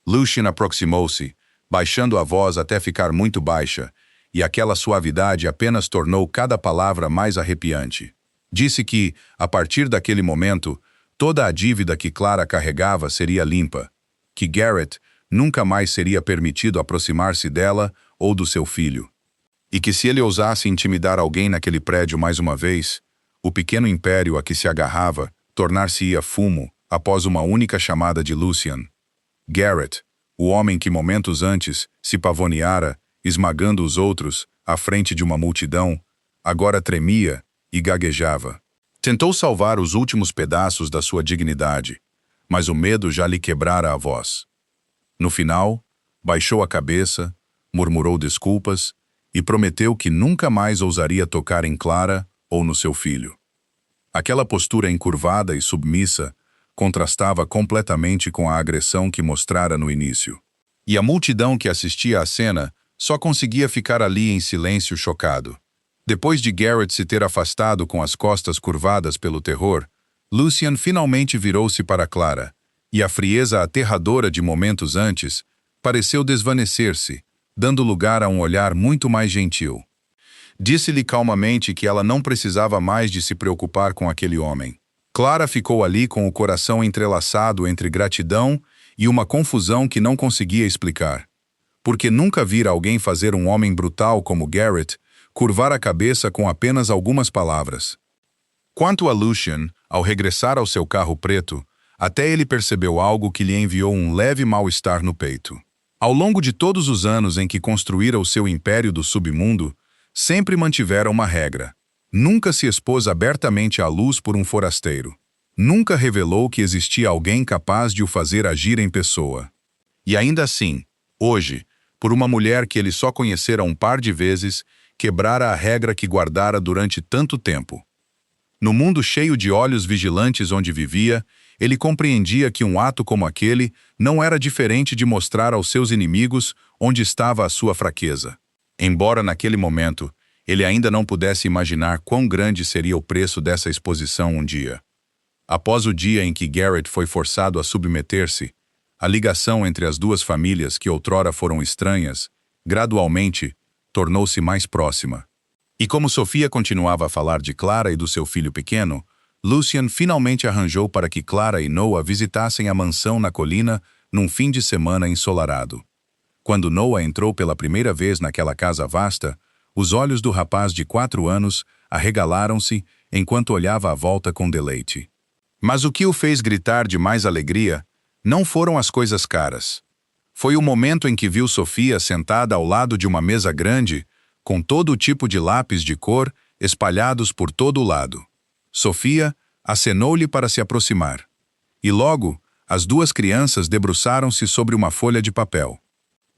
Lucien aproximou-se, baixando a voz até ficar muito baixa, e aquela suavidade apenas tornou cada palavra mais arrepiante. Disse que, a partir daquele momento, toda a dívida que Clara carregava seria limpa, que Garrett nunca mais seria permitido aproximar-se dela ou do seu filho, e que se ele ousasse intimidar alguém naquele prédio mais uma vez, o pequeno império a que se agarrava tornar-se-ia fumo após uma única chamada de Lucien. Garrett, o homem que momentos antes se pavoneara, esmagando os outros à frente de uma multidão, agora tremia e gaguejava. Tentou salvar os últimos pedaços da sua dignidade, mas o medo já lhe quebrara a voz. No final, baixou a cabeça, murmurou desculpas e prometeu que nunca mais ousaria tocar em Clara ou no seu filho. Aquela postura encurvada e submissa contrastava completamente com a agressão que mostrara no início. E a multidão que assistia à cena só conseguia ficar ali em silêncio chocado. Depois de Garrett se ter afastado com as costas curvadas pelo terror, Lucien finalmente virou-se para Clara, e a frieza aterradora de momentos antes pareceu desvanecer-se, dando lugar a um olhar muito mais gentil. Disse-lhe calmamente que ela não precisava mais de se preocupar com aquele homem. Clara ficou ali com o coração entrelaçado entre gratidão e uma confusão que não conseguia explicar. Porque nunca vira alguém fazer um homem brutal como Garrett curvar a cabeça com apenas algumas palavras. Quanto a Lucien, ao regressar ao seu carro preto, até ele percebeu algo que lhe enviou um leve mal-estar no peito. Ao longo de todos os anos em que construíra o seu império do submundo, sempre mantivera uma regra. Nunca se expôs abertamente à luz por um forasteiro. Nunca revelou que existia alguém capaz de o fazer agir em pessoa. E ainda assim, hoje, por uma mulher que ele só conhecera um par de vezes, quebrara a regra que guardara durante tanto tempo. No mundo cheio de olhos vigilantes onde vivia, ele compreendia que um ato como aquele não era diferente de mostrar aos seus inimigos onde estava a sua fraqueza. Embora naquele momento ele ainda não pudesse imaginar quão grande seria o preço dessa exposição um dia. Após o dia em que Garrett foi forçado a submeter-se, a ligação entre as duas famílias que outrora foram estranhas, gradualmente, tornou-se mais próxima. E como Sofia continuava a falar de Clara e do seu filho pequeno, Lucien finalmente arranjou para que Clara e Noah visitassem a mansão na colina num fim de semana ensolarado. Quando Noah entrou pela primeira vez naquela casa vasta, os olhos do rapaz de 4 anos arregalaram-se enquanto olhava à volta com deleite. Mas o que o fez gritar de mais alegria não foram as coisas caras. Foi o momento em que viu Sofia sentada ao lado de uma mesa grande, com todo o tipo de lápis de cor espalhados por todo o lado. Sofia acenou-lhe para se aproximar. E logo, as duas crianças debruçaram-se sobre uma folha de papel.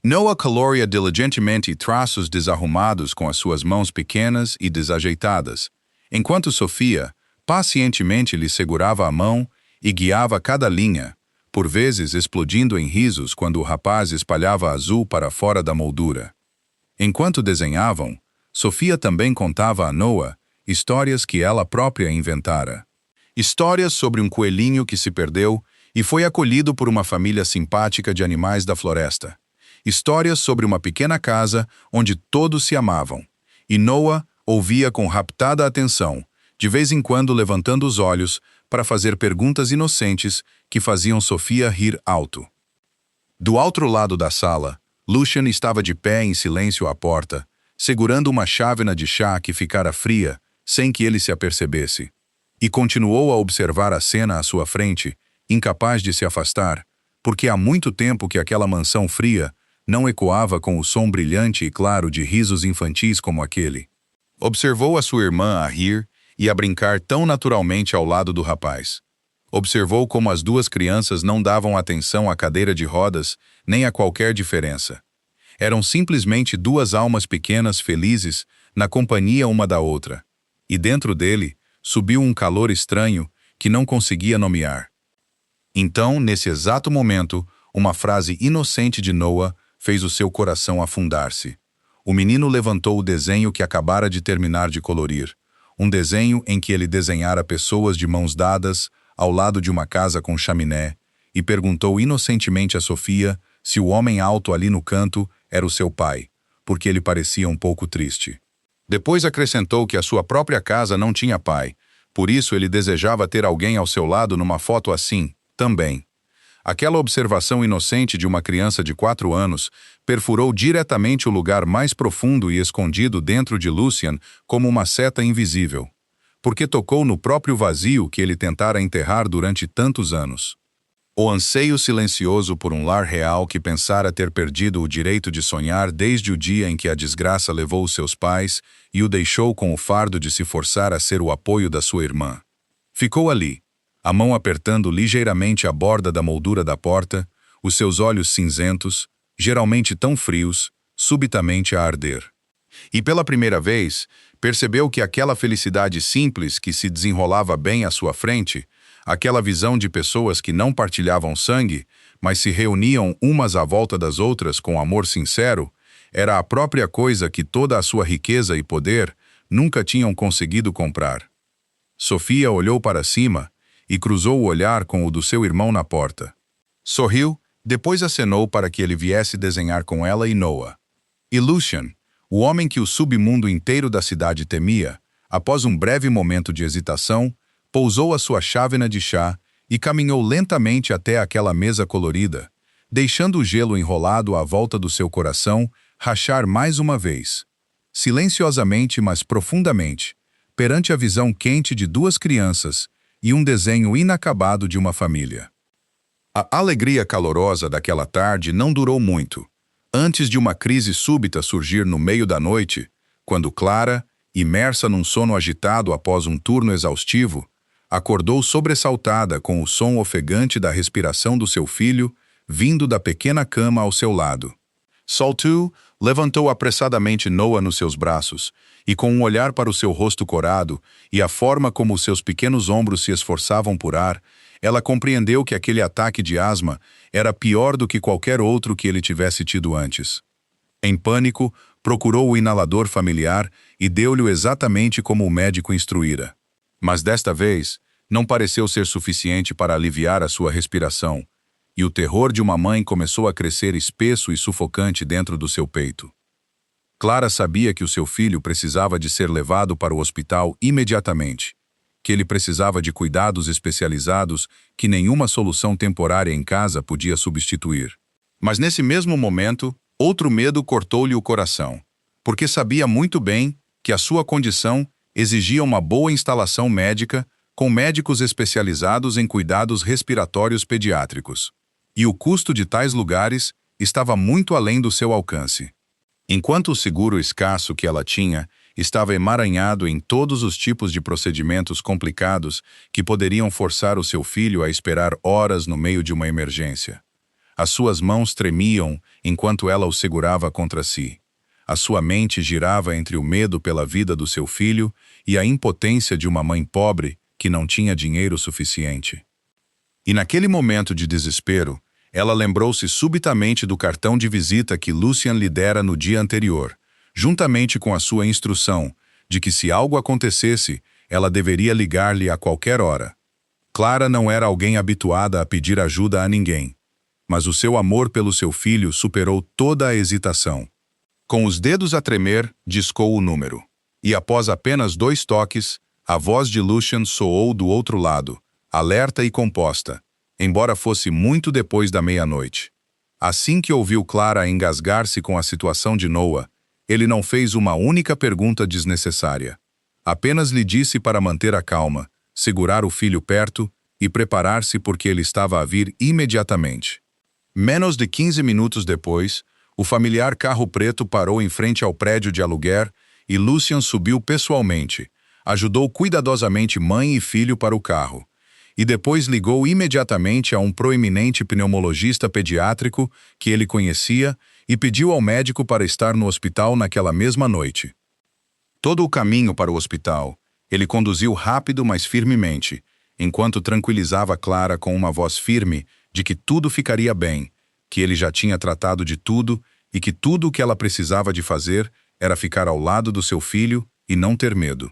Noah coloria diligentemente traços desarrumados com as suas mãos pequenas e desajeitadas, enquanto Sofia pacientemente lhe segurava a mão e guiava cada linha, por vezes explodindo em risos quando o rapaz espalhava azul para fora da moldura. Enquanto desenhavam, Sofia também contava a Noah histórias que ela própria inventara. Histórias sobre um coelhinho que se perdeu e foi acolhido por uma família simpática de animais da floresta. Histórias sobre uma pequena casa onde todos se amavam. E Noah ouvia com raptada atenção, de vez em quando levantando os olhos para fazer perguntas inocentes que faziam Sofia rir alto. Do outro lado da sala, Lucien estava de pé em silêncio à porta, segurando uma chávena de chá que ficara fria, sem que ele se apercebesse, e continuou a observar a cena à sua frente, incapaz de se afastar, porque há muito tempo que aquela mansão fria não ecoava com o som brilhante e claro de risos infantis como aquele. Observou a sua irmã a rir e a brincar tão naturalmente ao lado do rapaz. Observou como as duas crianças não davam atenção à cadeira de rodas nem a qualquer diferença. Eram simplesmente duas almas pequenas felizes na companhia uma da outra. E dentro dele subiu um calor estranho que não conseguia nomear. Então, nesse exato momento, uma frase inocente de Noah fez o seu coração afundar-se. O menino levantou o desenho que acabara de terminar de colorir. Um desenho em que ele desenhara pessoas de mãos dadas, ao lado de uma casa com chaminé, e perguntou inocentemente a Sofia se o homem alto ali no canto era o seu pai, porque ele parecia um pouco triste. Depois acrescentou que a sua própria casa não tinha pai, por isso ele desejava ter alguém ao seu lado numa foto assim, também. Aquela observação inocente de uma criança de 4 anos perfurou diretamente o lugar mais profundo e escondido dentro de Lucien como uma seta invisível, porque tocou no próprio vazio que ele tentara enterrar durante tantos anos. O anseio silencioso por um lar real que pensara ter perdido o direito de sonhar desde o dia em que a desgraça levou os seus pais e o deixou com o fardo de se forçar a ser o apoio da sua irmã. Ficou ali, a mão apertando ligeiramente a borda da moldura da porta, os seus olhos cinzentos, geralmente tão frios, subitamente a arder. E pela primeira vez, percebeu que aquela felicidade simples que se desenrolava bem à sua frente, aquela visão de pessoas que não partilhavam sangue, mas se reuniam umas à volta das outras com amor sincero, era a própria coisa que toda a sua riqueza e poder nunca tinham conseguido comprar. Sofia olhou para cima e cruzou o olhar com o do seu irmão na porta. Sorriu, depois acenou para que ele viesse desenhar com ela e Noah. E Lucien, o homem que o submundo inteiro da cidade temia, após um breve momento de hesitação, pousou a sua chávena de chá e caminhou lentamente até aquela mesa colorida, deixando o gelo enrolado à volta do seu coração rachar mais uma vez, silenciosamente mas profundamente, perante a visão quente de 2 crianças e um desenho inacabado de uma família. A alegria calorosa daquela tarde não durou muito, antes de uma crise súbita surgir no meio da noite, quando Clara, imersa num sono agitado após um turno exaustivo, acordou sobressaltada com o som ofegante da respiração do seu filho, vindo da pequena cama ao seu lado. Saltu levantou apressadamente Noah nos seus braços, e com um olhar para o seu rosto corado e a forma como os seus pequenos ombros se esforçavam por ar, ela compreendeu que aquele ataque de asma era pior do que qualquer outro que ele tivesse tido antes. Em pânico, procurou o inalador familiar e deu-lhe exatamente como o médico instruíra. Mas desta vez, não pareceu ser suficiente para aliviar a sua respiração, e o terror de uma mãe começou a crescer espesso e sufocante dentro do seu peito. Clara sabia que o seu filho precisava de ser levado para o hospital imediatamente, que ele precisava de cuidados especializados que nenhuma solução temporária em casa podia substituir. Mas nesse mesmo momento, outro medo cortou-lhe o coração, porque sabia muito bem que a sua condição exigia uma boa instalação médica com médicos especializados em cuidados respiratórios pediátricos. E o custo de tais lugares estava muito além do seu alcance. Enquanto o seguro escasso que ela tinha estava emaranhado em todos os tipos de procedimentos complicados que poderiam forçar o seu filho a esperar horas no meio de uma emergência. As suas mãos tremiam enquanto ela o segurava contra si. A sua mente girava entre o medo pela vida do seu filho e a impotência de uma mãe pobre que não tinha dinheiro suficiente. E naquele momento de desespero, ela lembrou-se subitamente do cartão de visita que Lucien lhe dera no dia anterior, juntamente com a sua instrução de que se algo acontecesse, ela deveria ligar-lhe a qualquer hora. Clara não era alguém habituada a pedir ajuda a ninguém, mas o seu amor pelo seu filho superou toda a hesitação. Com os dedos a tremer, discou o número. E após apenas 2 toques, a voz de Lucien soou do outro lado, alerta e composta, embora fosse muito depois da meia-noite. Assim que ouviu Clara engasgar-se com a situação de Noah, ele não fez uma única pergunta desnecessária. Apenas lhe disse para manter a calma, segurar o filho perto e preparar-se porque ele estava a vir imediatamente. Menos de 15 minutos depois, o familiar carro preto parou em frente ao prédio de aluguer e Lucien subiu pessoalmente, ajudou cuidadosamente mãe e filho para o carro, e depois ligou imediatamente a um proeminente pneumologista pediátrico que ele conhecia e pediu ao médico para estar no hospital naquela mesma noite. Todo o caminho para o hospital, ele conduziu rápido mas firmemente, enquanto tranquilizava Clara com uma voz firme de que tudo ficaria bem, que ele já tinha tratado de tudo e que tudo o que ela precisava de fazer era ficar ao lado do seu filho e não ter medo.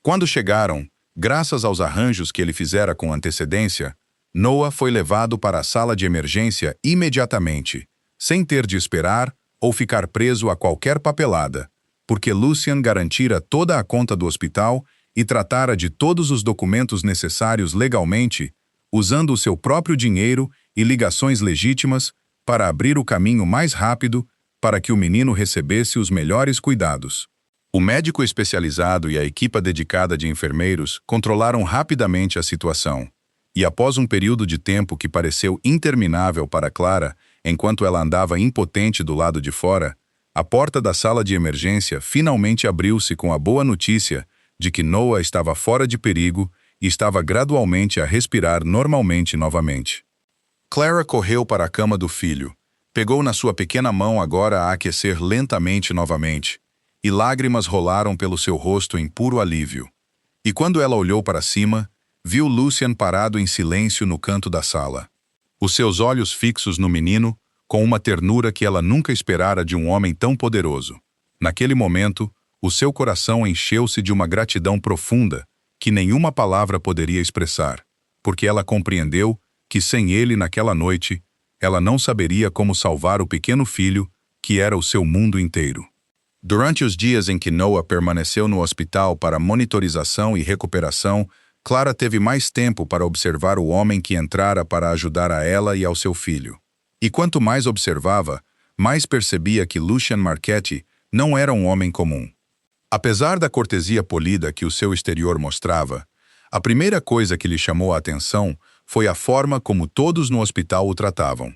Quando chegaram, graças aos arranjos que ele fizera com antecedência, Noah foi levado para a sala de emergência imediatamente, sem ter de esperar ou ficar preso a qualquer papelada, porque Lucien garantira toda a conta do hospital e tratara de todos os documentos necessários legalmente, usando o seu próprio dinheiro e ligações legítimas para abrir o caminho mais rápido para que o menino recebesse os melhores cuidados. O médico especializado e a equipa dedicada de enfermeiros controlaram rapidamente a situação, e após um período de tempo que pareceu interminável para Clara, enquanto ela andava impotente do lado de fora, a porta da sala de emergência finalmente abriu-se com a boa notícia de que Noah estava fora de perigo e estava gradualmente a respirar normalmente novamente. Clara correu para a cama do filho, pegou na sua pequena mão agora a aquecer lentamente novamente, e lágrimas rolaram pelo seu rosto em puro alívio. E quando ela olhou para cima, viu Lucien parado em silêncio no canto da sala. Os seus olhos fixos no menino, com uma ternura que ela nunca esperara de um homem tão poderoso. Naquele momento, o seu coração encheu-se de uma gratidão profunda que nenhuma palavra poderia expressar, porque ela compreendeu que sem ele naquela noite, ela não saberia como salvar o pequeno filho, que era o seu mundo inteiro. Durante os dias em que Noah permaneceu no hospital para monitorização e recuperação, Clara teve mais tempo para observar o homem que entrara para ajudar a ela e ao seu filho. E quanto mais observava, mais percebia que Lucien Marchetti não era um homem comum. Apesar da cortesia polida que o seu exterior mostrava, a primeira coisa que lhe chamou a atenção foi a forma como todos no hospital o tratavam.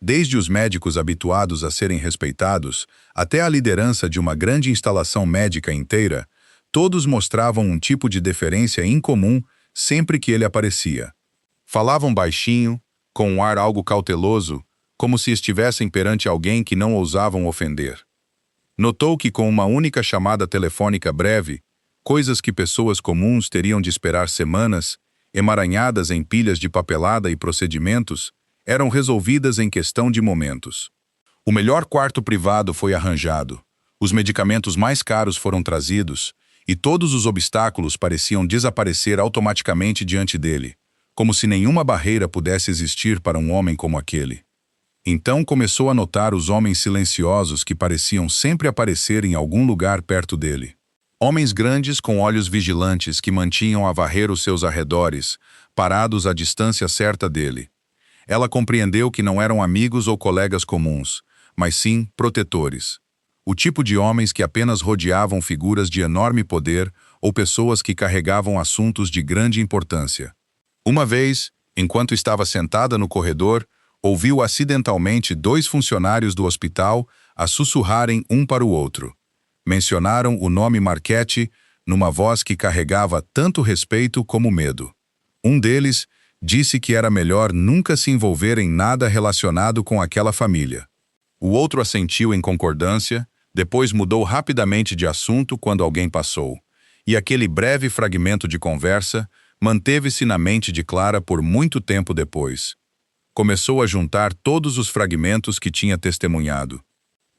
Desde os médicos habituados a serem respeitados, até a liderança de uma grande instalação médica inteira, todos mostravam um tipo de deferência incomum sempre que ele aparecia. Falavam baixinho, com um ar algo cauteloso, como se estivessem perante alguém que não ousavam ofender. Notou que com uma única chamada telefônica breve, coisas que pessoas comuns teriam de esperar semanas, emaranhadas em pilhas de papelada e procedimentos, eram resolvidas em questão de momentos. O melhor quarto privado foi arranjado, os medicamentos mais caros foram trazidos, e todos os obstáculos pareciam desaparecer automaticamente diante dele, como se nenhuma barreira pudesse existir para um homem como aquele. Então começou a notar os homens silenciosos que pareciam sempre aparecer em algum lugar perto dele. Homens grandes com olhos vigilantes que mantinham a varrer os seus arredores, parados à distância certa dele. Ela compreendeu que não eram amigos ou colegas comuns, mas sim protetores. O tipo de homens que apenas rodeavam figuras de enorme poder ou pessoas que carregavam assuntos de grande importância. Uma vez, enquanto estava sentada no corredor, ouviu acidentalmente 2 funcionários do hospital a sussurrarem um para o outro. Mencionaram o nome Marchetti numa voz que carregava tanto respeito como medo. Um deles disse que era melhor nunca se envolver em nada relacionado com aquela família. O outro assentiu em concordância, depois mudou rapidamente de assunto quando alguém passou, e aquele breve fragmento de conversa manteve-se na mente de Clara por muito tempo depois. Começou a juntar todos os fragmentos que tinha testemunhado.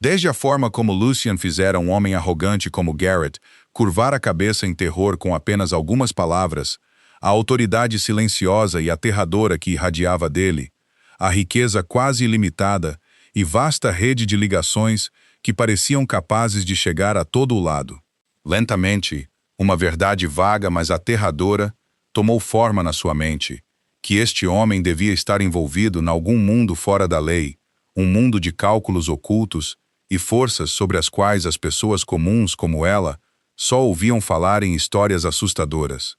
Desde a forma como Lucien fizera um homem arrogante como Garrett curvar a cabeça em terror com apenas algumas palavras, a autoridade silenciosa e aterradora que irradiava dele, a riqueza quase ilimitada e vasta rede de ligações que pareciam capazes de chegar a todo o lado. Lentamente, uma verdade vaga mas aterradora tomou forma na sua mente, que este homem devia estar envolvido em algum mundo fora da lei, um mundo de cálculos ocultos e forças sobre as quais as pessoas comuns como ela só ouviam falar em histórias assustadoras.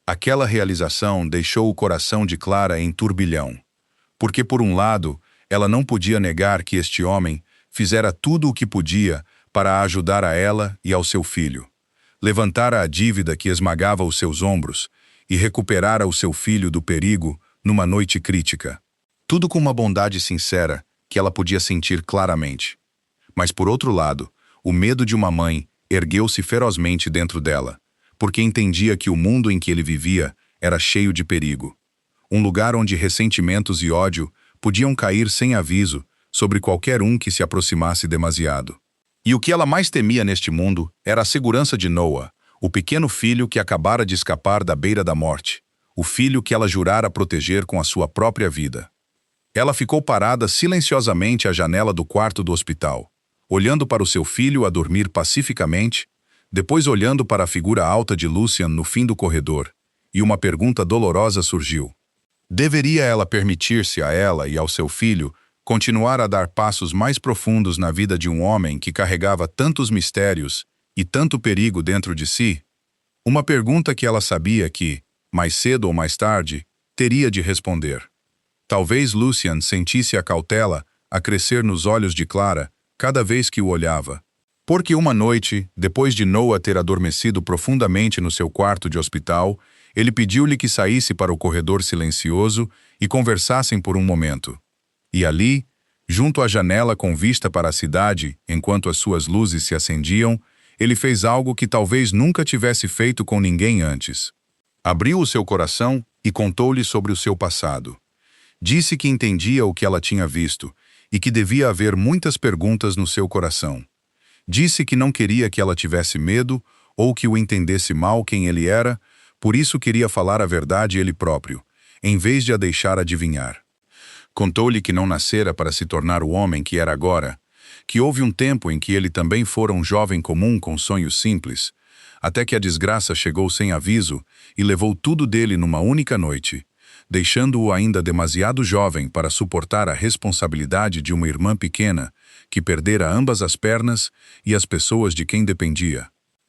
Aquela realização deixou o coração de Clara em turbilhão, porque por um lado, ela não podia negar que este homem fizera tudo o que podia para ajudar a ela e ao seu filho, levantara a dívida que esmagava os seus ombros e recuperara o seu filho do perigo numa noite crítica. Tudo com uma bondade sincera que ela podia sentir claramente. Mas por outro lado, o medo de uma mãe ergueu-se ferozmente dentro dela, porque entendia que o mundo em que ele vivia era cheio de perigo. Um lugar onde ressentimentos e ódio podiam cair sem aviso sobre qualquer um que se aproximasse demasiado. E o que ela mais temia neste mundo era a segurança de Noah, o pequeno filho que acabara de escapar da beira da morte, o filho que ela jurara proteger com a sua própria vida. Ela ficou parada silenciosamente à janela do quarto do hospital, olhando para o seu filho a dormir pacificamente, depois olhando para a figura alta de Lucian no fim do corredor, e uma pergunta dolorosa surgiu. Deveria ela permitir-se a ela e ao seu filho continuar a dar passos mais profundos na vida de um homem que carregava tantos mistérios e tanto perigo dentro de si? Uma pergunta que ela sabia que, mais cedo ou mais tarde, teria de responder. Talvez Lucian sentisse a cautela a crescer nos olhos de Clara cada vez que o olhava. Porque uma noite, depois de Noah ter adormecido profundamente no seu quarto de hospital, ele pediu-lhe que saísse para o corredor silencioso e conversassem por um momento. E ali, junto à janela com vista para a cidade, enquanto as suas luzes se acendiam, ele fez algo que talvez nunca tivesse feito com ninguém antes. Abriu o seu coração e contou-lhe sobre o seu passado. Disse que entendia o que ela tinha visto e que devia haver muitas perguntas no seu coração. Disse que não queria que ela tivesse medo ou que o entendesse mal quem ele era, por isso queria falar a verdade ele próprio, em vez de a deixar adivinhar. Contou-lhe que não nascera para se tornar o homem que era agora, que houve um tempo em que ele também fora um jovem comum com sonhos simples, até que a desgraça chegou sem aviso e levou tudo dele numa única noite, deixando-o ainda demasiado jovem para suportar a responsabilidade de uma irmã pequena que perdera ambas as pernas e as pessoas de quem dependia.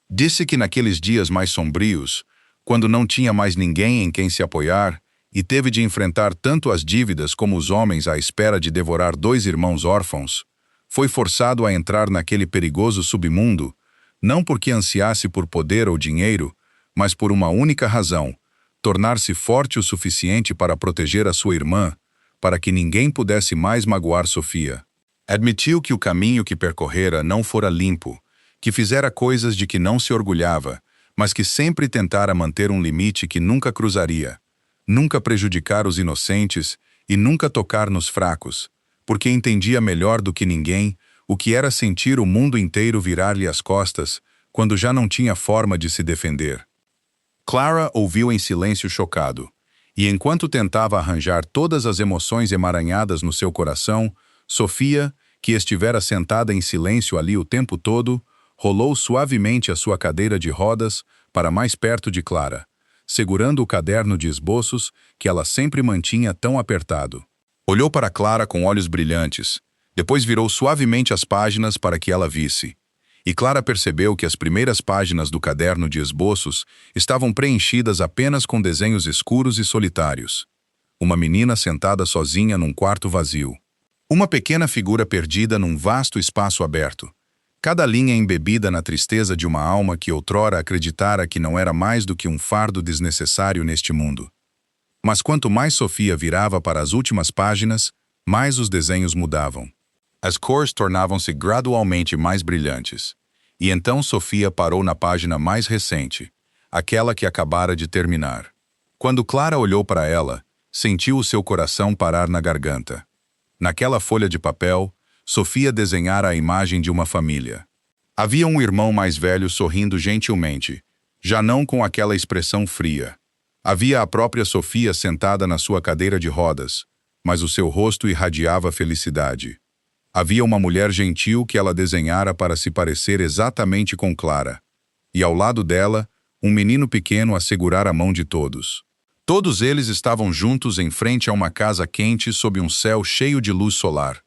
Disse que naqueles dias mais sombrios, quando não tinha mais ninguém em quem se apoiar e teve de enfrentar tanto as dívidas como os homens à espera de devorar 2 irmãos órfãos, foi forçado a entrar naquele perigoso submundo, não porque ansiasse por poder ou dinheiro, mas por uma única razão: tornar-se forte o suficiente para proteger a sua irmã, para que ninguém pudesse mais magoar Sofia. Admitiu que o caminho que percorrera não fora limpo, que fizera coisas de que não se orgulhava, mas que sempre tentara manter um limite que nunca cruzaria, nunca prejudicar os inocentes e nunca tocar nos fracos, porque entendia melhor do que ninguém o que era sentir o mundo inteiro virar-lhe as costas quando já não tinha forma de se defender. Clara ouviu em silêncio chocado, e enquanto tentava arranjar todas as emoções emaranhadas no seu coração, Sofia, que estivera sentada em silêncio ali o tempo todo, rolou suavemente a sua cadeira de rodas para mais perto de Clara, segurando o caderno de esboços que ela sempre mantinha tão apertado. Olhou para Clara com olhos brilhantes, depois virou suavemente as páginas para que ela visse. E Clara percebeu que as primeiras páginas do caderno de esboços estavam preenchidas apenas com desenhos escuros e solitários. Uma menina sentada sozinha num quarto vazio. Uma pequena figura perdida num vasto espaço aberto. Cada linha embebida na tristeza de uma alma que outrora acreditara que não era mais do que um fardo desnecessário neste mundo. Mas quanto mais Sofia virava para as últimas páginas, mais os desenhos mudavam. As cores tornavam-se gradualmente mais brilhantes. E então Sofia parou na página mais recente, aquela que acabara de terminar. Quando Clara olhou para ela, sentiu o seu coração parar na garganta. Naquela folha de papel, Sofia desenhara a imagem de uma família. Havia um irmão mais velho sorrindo gentilmente, já não com aquela expressão fria. Havia a própria Sofia sentada na sua cadeira de rodas, mas o seu rosto irradiava felicidade. Havia uma mulher gentil que ela desenhara para se parecer exatamente com Clara. E ao lado dela, um menino pequeno a segurar a mão de todos. Todos eles estavam juntos em frente a uma casa quente sob um céu cheio de luz solar.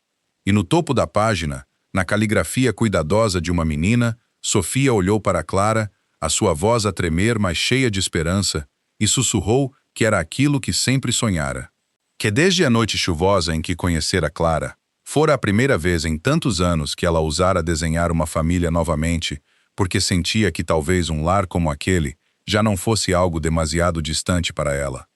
E no topo da página, na caligrafia cuidadosa de uma menina, Sofia olhou para Clara, a sua voz a tremer, mas cheia de esperança, e sussurrou que era aquilo que sempre sonhara. Que desde a noite chuvosa em que conhecera Clara, fora a primeira vez em tantos anos que ela ousara desenhar uma família novamente, porque sentia que talvez um lar como aquele já não fosse algo demasiado distante para ela.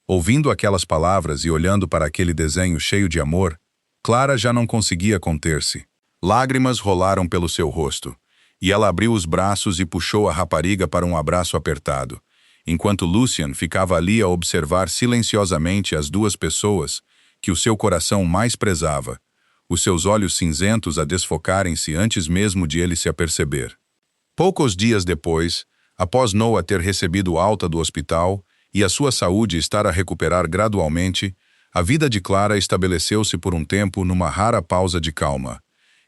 Ouvindo aquelas palavras e olhando para aquele desenho cheio de amor, Clara já não conseguia conter-se. Lágrimas rolaram pelo seu rosto, e ela abriu os braços e puxou a rapariga para um abraço apertado, enquanto Lucian ficava ali a observar silenciosamente as duas pessoas que o seu coração mais prezava, os seus olhos cinzentos a desfocarem-se antes mesmo de ele se aperceber. Poucos dias depois, após Noah ter recebido alta do hospital e a sua saúde estar a recuperar gradualmente, a vida de Clara estabeleceu-se por um tempo numa rara pausa de calma,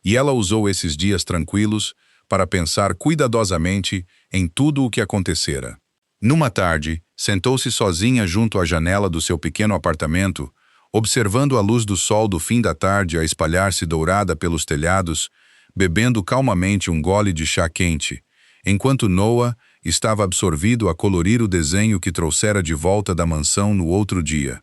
e ela usou esses dias tranquilos para pensar cuidadosamente em tudo o que acontecera. Numa tarde, sentou-se sozinha junto à janela do seu pequeno apartamento, observando a luz do sol do fim da tarde a espalhar-se dourada pelos telhados, bebendo calmamente um gole de chá quente, enquanto Noah estava absorvido a colorir o desenho que trouxera de volta da mansão no outro dia.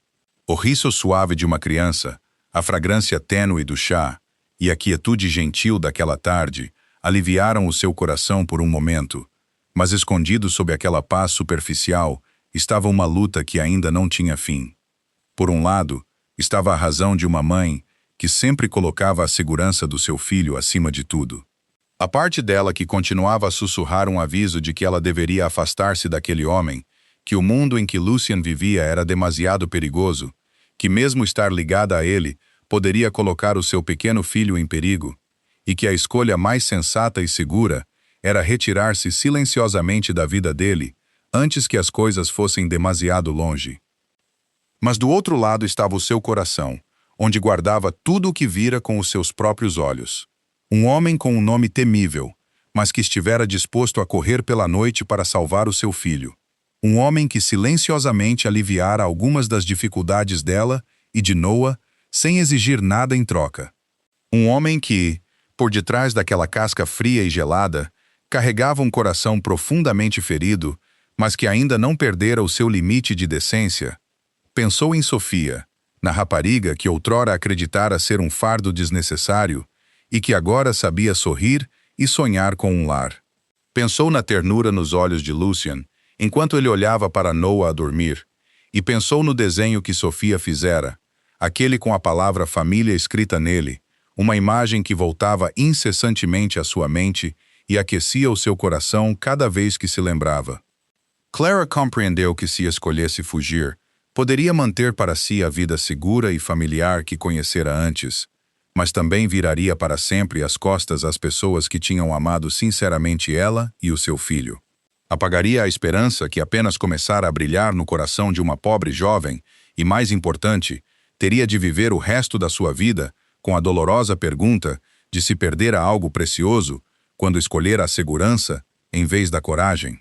O riso suave de uma criança, a fragrância tênue do chá e a quietude gentil daquela tarde aliviaram o seu coração por um momento, mas escondido sob aquela paz superficial estava uma luta que ainda não tinha fim. Por um lado, estava a razão de uma mãe que sempre colocava a segurança do seu filho acima de tudo. A parte dela que continuava a sussurrar um aviso de que ela deveria afastar-se daquele homem, que o mundo em que Lucien vivia era demasiado perigoso, que mesmo estar ligada a ele poderia colocar o seu pequeno filho em perigo, e que a escolha mais sensata e segura era retirar-se silenciosamente da vida dele, antes que as coisas fossem demasiado longe. Mas do outro lado estava o seu coração, onde guardava tudo o que vira com os seus próprios olhos. Um homem com um nome temível, mas que estivera disposto a correr pela noite para salvar o seu filho. Um homem que silenciosamente aliviara algumas das dificuldades dela e de Noah, sem exigir nada em troca. Um homem que, por detrás daquela casca fria e gelada, carregava um coração profundamente ferido, mas que ainda não perdera o seu limite de decência. Pensou em Sofia, na rapariga que outrora acreditara ser um fardo desnecessário e que agora sabia sorrir e sonhar com um lar. Pensou na ternura nos olhos de Lucien, enquanto ele olhava para Noah a dormir, e pensou no desenho que Sofia fizera, aquele com a palavra família escrita nele, uma imagem que voltava incessantemente à sua mente e aquecia o seu coração cada vez que se lembrava. Clara compreendeu que se escolhesse fugir, poderia manter para si a vida segura e familiar que conhecera antes, mas também viraria para sempre as costas às pessoas que tinham amado sinceramente ela e o seu filho. Apagaria a esperança que apenas começara a brilhar no coração de uma pobre jovem e, mais importante, teria de viver o resto da sua vida com a dolorosa pergunta de se perdera algo precioso quando escolhera a segurança em vez da coragem.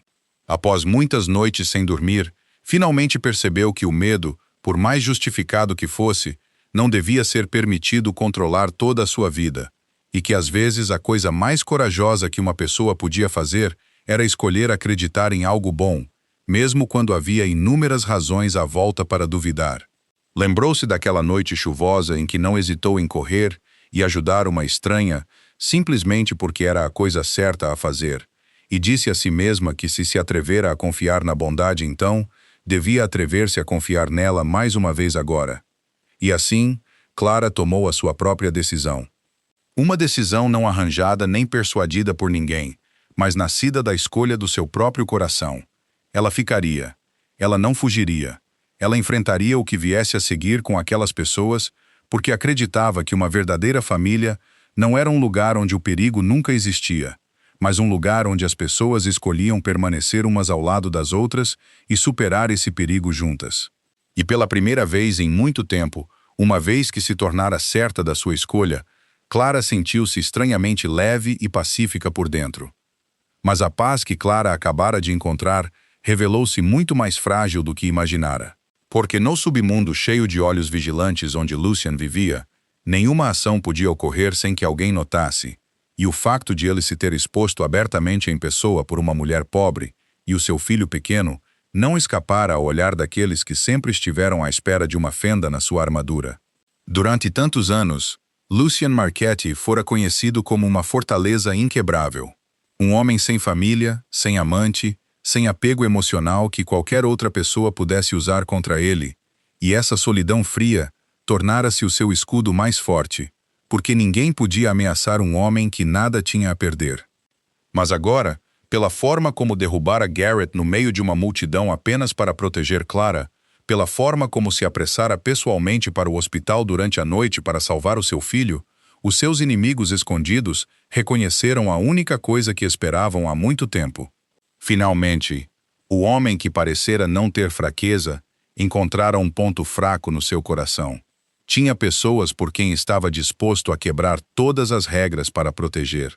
Após muitas noites sem dormir, finalmente percebeu que o medo, por mais justificado que fosse, não devia ser permitido controlar toda a sua vida, e que às vezes a coisa mais corajosa que uma pessoa podia fazer era escolher acreditar em algo bom, mesmo quando havia inúmeras razões à volta para duvidar. Lembrou-se daquela noite chuvosa em que não hesitou em correr e ajudar uma estranha, simplesmente porque era a coisa certa a fazer, e disse a si mesma que se atrevera a confiar na bondade então, devia atrever-se a confiar nela mais uma vez agora. E assim, Clara tomou a sua própria decisão. Uma decisão não arranjada nem persuadida por ninguém, mas nascida da escolha do seu próprio coração. Ela ficaria. Ela não fugiria. Ela enfrentaria o que viesse a seguir com aquelas pessoas, porque acreditava que uma verdadeira família não era um lugar onde o perigo nunca existia, mas um lugar onde as pessoas escolhiam permanecer umas ao lado das outras e superar esse perigo juntas. E pela primeira vez em muito tempo, uma vez que se tornara certa da sua escolha, Clara sentiu-se estranhamente leve e pacífica por dentro. Mas a paz que Clara acabara de encontrar revelou-se muito mais frágil do que imaginara. Porque no submundo cheio de olhos vigilantes onde Lucien vivia, nenhuma ação podia ocorrer sem que alguém notasse, e o facto de ele se ter exposto abertamente em pessoa por uma mulher pobre e o seu filho pequeno não escapara ao olhar daqueles que sempre estiveram à espera de uma fenda na sua armadura. Durante tantos anos, Lucien Marchetti fora conhecido como uma fortaleza inquebrável. Um homem sem família, sem amante, sem apego emocional que qualquer outra pessoa pudesse usar contra ele, e essa solidão fria tornara-se o seu escudo mais forte, porque ninguém podia ameaçar um homem que nada tinha a perder. Mas agora, pela forma como derrubara Garrett no meio de uma multidão apenas para proteger Clara, pela forma como se apressara pessoalmente para o hospital durante a noite para salvar o seu filho, Os seus inimigos escondidos reconheceram a única coisa que esperavam há muito tempo. Finalmente, o homem que parecera não ter fraqueza encontrara um ponto fraco no seu coração. Tinha pessoas por quem estava disposto a quebrar todas as regras para proteger.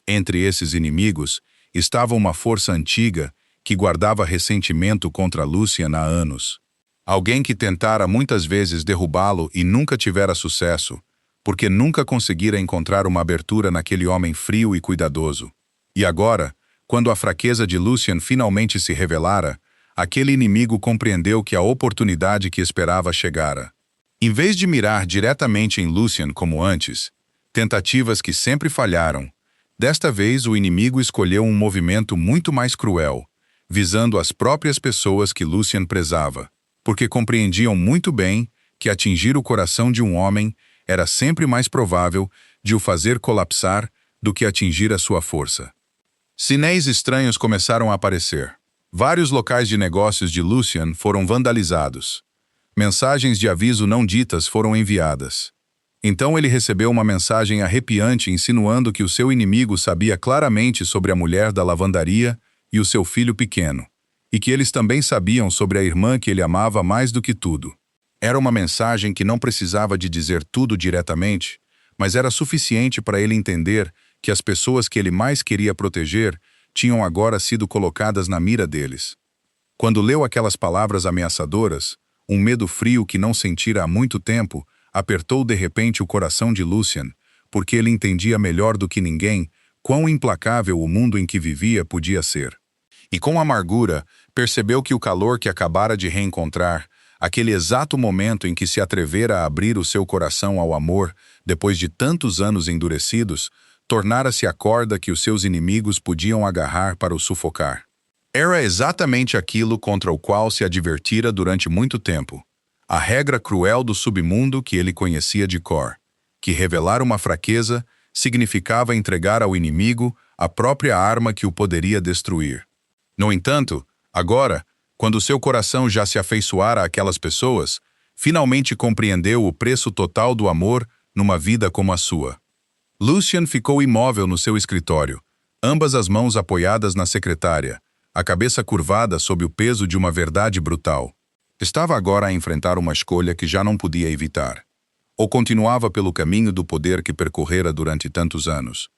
Entre esses inimigos estava uma força antiga que guardava ressentimento contra Lucian há anos. Alguém que tentara muitas vezes derrubá-lo e nunca tivera sucesso, porque nunca conseguira encontrar uma abertura naquele homem frio e cuidadoso. E agora, quando a fraqueza de Lucian finalmente se revelara, aquele inimigo compreendeu que a oportunidade que esperava chegara. Em vez de mirar diretamente em Lucian como antes, tentativas que sempre falharam, desta vez o inimigo escolheu um movimento muito mais cruel, visando as próprias pessoas que Lucian prezava, porque compreendiam muito bem que atingir o coração de um homem era sempre mais provável de o fazer colapsar do que atingir a sua força. Sinais estranhos começaram a aparecer. Vários locais de negócios de Lucian foram vandalizados. Mensagens de aviso não ditas foram enviadas. Então ele recebeu uma mensagem arrepiante insinuando que o seu inimigo sabia claramente sobre a mulher da lavandaria e o seu filho pequeno, e que eles também sabiam sobre a irmã que ele amava mais do que tudo. Era uma mensagem que não precisava de dizer tudo diretamente, mas era suficiente para ele entender que as pessoas que ele mais queria proteger tinham agora sido colocadas na mira deles. Quando leu aquelas palavras ameaçadoras, um medo frio que não sentira há muito tempo apertou de repente o coração de Lucian, porque ele entendia melhor do que ninguém quão implacável o mundo em que vivia podia ser. E com amargura, percebeu que o calor que acabara de reencontrar, aquele exato momento em que se atrevera a abrir o seu coração ao amor, depois de tantos anos endurecidos, tornara-se a corda que os seus inimigos podiam agarrar para o sufocar. Era exatamente aquilo contra o qual se advertira durante muito tempo. A regra cruel do submundo que ele conhecia de cor, que revelar uma fraqueza significava entregar ao inimigo a própria arma que o poderia destruir. No entanto, agora, quando seu coração já se afeiçoara àquelas pessoas, finalmente compreendeu o preço total do amor numa vida como a sua. Lucian ficou imóvel no seu escritório, ambas as mãos apoiadas na secretária, a cabeça curvada sob o peso de uma verdade brutal. Estava agora a enfrentar uma escolha que já não podia evitar. Ou continuava pelo caminho do poder que percorrera durante tantos anos,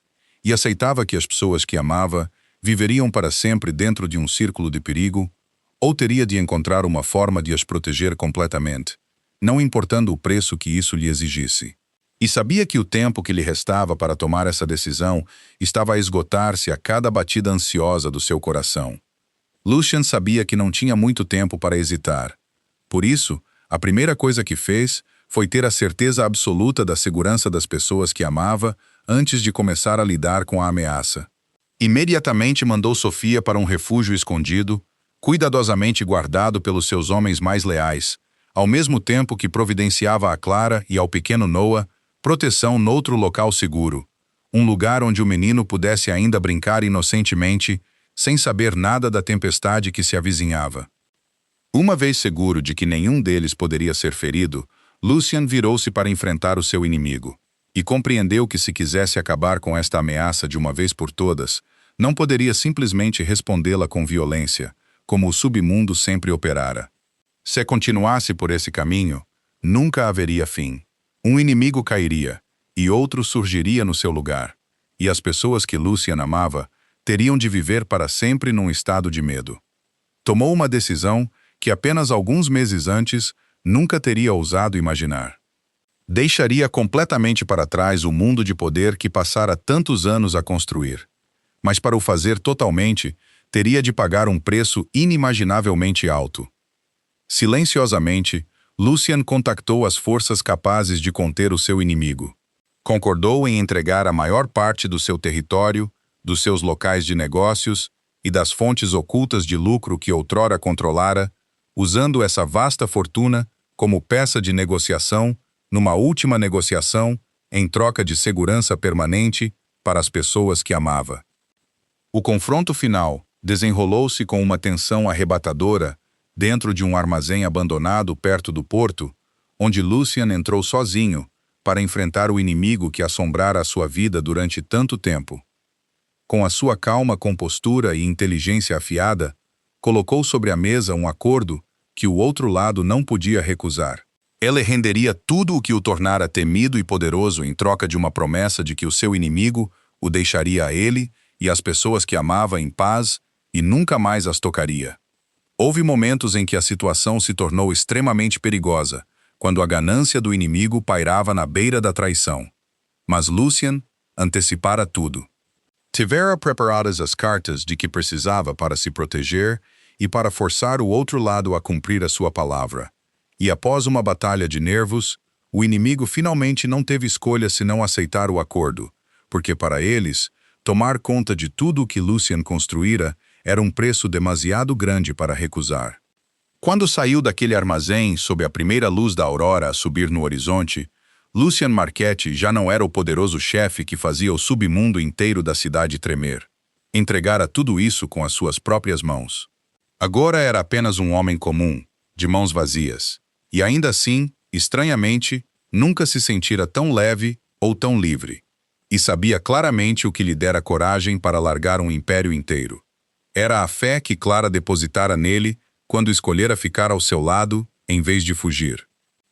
e aceitava que as pessoas que amava viveriam para sempre dentro de um círculo de perigo, ou teria de encontrar uma forma de as proteger completamente, não importando o preço que isso lhe exigisse. E sabia que o tempo que lhe restava para tomar essa decisão estava a esgotar-se a cada batida ansiosa do seu coração. Lucian sabia que não tinha muito tempo para hesitar. Por isso, a primeira coisa que fez foi ter a certeza absoluta da segurança das pessoas que amava antes de começar a lidar com a ameaça. Imediatamente mandou Sofia para um refúgio escondido, cuidadosamente guardado pelos seus homens mais leais, ao mesmo tempo que providenciava a Clara e ao pequeno Noah proteção noutro local seguro, um lugar onde o menino pudesse ainda brincar inocentemente, sem saber nada da tempestade que se avizinhava. Uma vez seguro de que nenhum deles poderia ser ferido, Lucian virou-se para enfrentar o seu inimigo, e compreendeu que se quisesse acabar com esta ameaça de uma vez por todas, não poderia simplesmente respondê-la com violência, como o submundo sempre operara. Se continuasse por esse caminho, nunca haveria fim. Um inimigo cairia, e outro surgiria no seu lugar, e as pessoas que Lucian amava teriam de viver para sempre num estado de medo. Tomou uma decisão que apenas alguns meses antes nunca teria ousado imaginar. Deixaria completamente para trás o mundo de poder que passara tantos anos a construir, mas para o fazer totalmente, teria de pagar um preço inimaginavelmente alto. Silenciosamente, Lucian contactou as forças capazes de conter o seu inimigo. Concordou em entregar a maior parte do seu território, dos seus locais de negócios e das fontes ocultas de lucro que outrora controlara, usando essa vasta fortuna como peça de negociação, numa última negociação, em troca de segurança permanente para as pessoas que amava. O confronto final desenrolou-se com uma tensão arrebatadora dentro de um armazém abandonado perto do porto, onde Lucian entrou sozinho, para enfrentar o inimigo que assombrara a sua vida durante tanto tempo. Com a sua calma compostura e inteligência afiada, colocou sobre a mesa um acordo que o outro lado não podia recusar. Ele renderia tudo o que o tornara temido e poderoso em troca de uma promessa de que o seu inimigo o deixaria a ele e as pessoas que amava em paz e nunca mais as tocaria. Houve momentos em que a situação se tornou extremamente perigosa, quando a ganância do inimigo pairava na beira da traição. Mas Lucien antecipara tudo. Tivera preparadas as cartas de que precisava para se proteger e para forçar o outro lado a cumprir a sua palavra. E após uma batalha de nervos, o inimigo finalmente não teve escolha senão aceitar o acordo, porque para eles, tomar conta de tudo o que Lucien construíra era um preço demasiado grande para recusar. Quando saiu daquele armazém sob a primeira luz da aurora a subir no horizonte, Lucien Marchetti já não era o poderoso chefe que fazia o submundo inteiro da cidade tremer. Entregara tudo isso com as suas próprias mãos. Agora era apenas um homem comum, de mãos vazias, e ainda assim, estranhamente, nunca se sentira tão leve ou tão livre. E sabia claramente o que lhe dera coragem para largar um império inteiro. Era a fé que Clara depositara nele quando escolhera ficar ao seu lado em vez de fugir.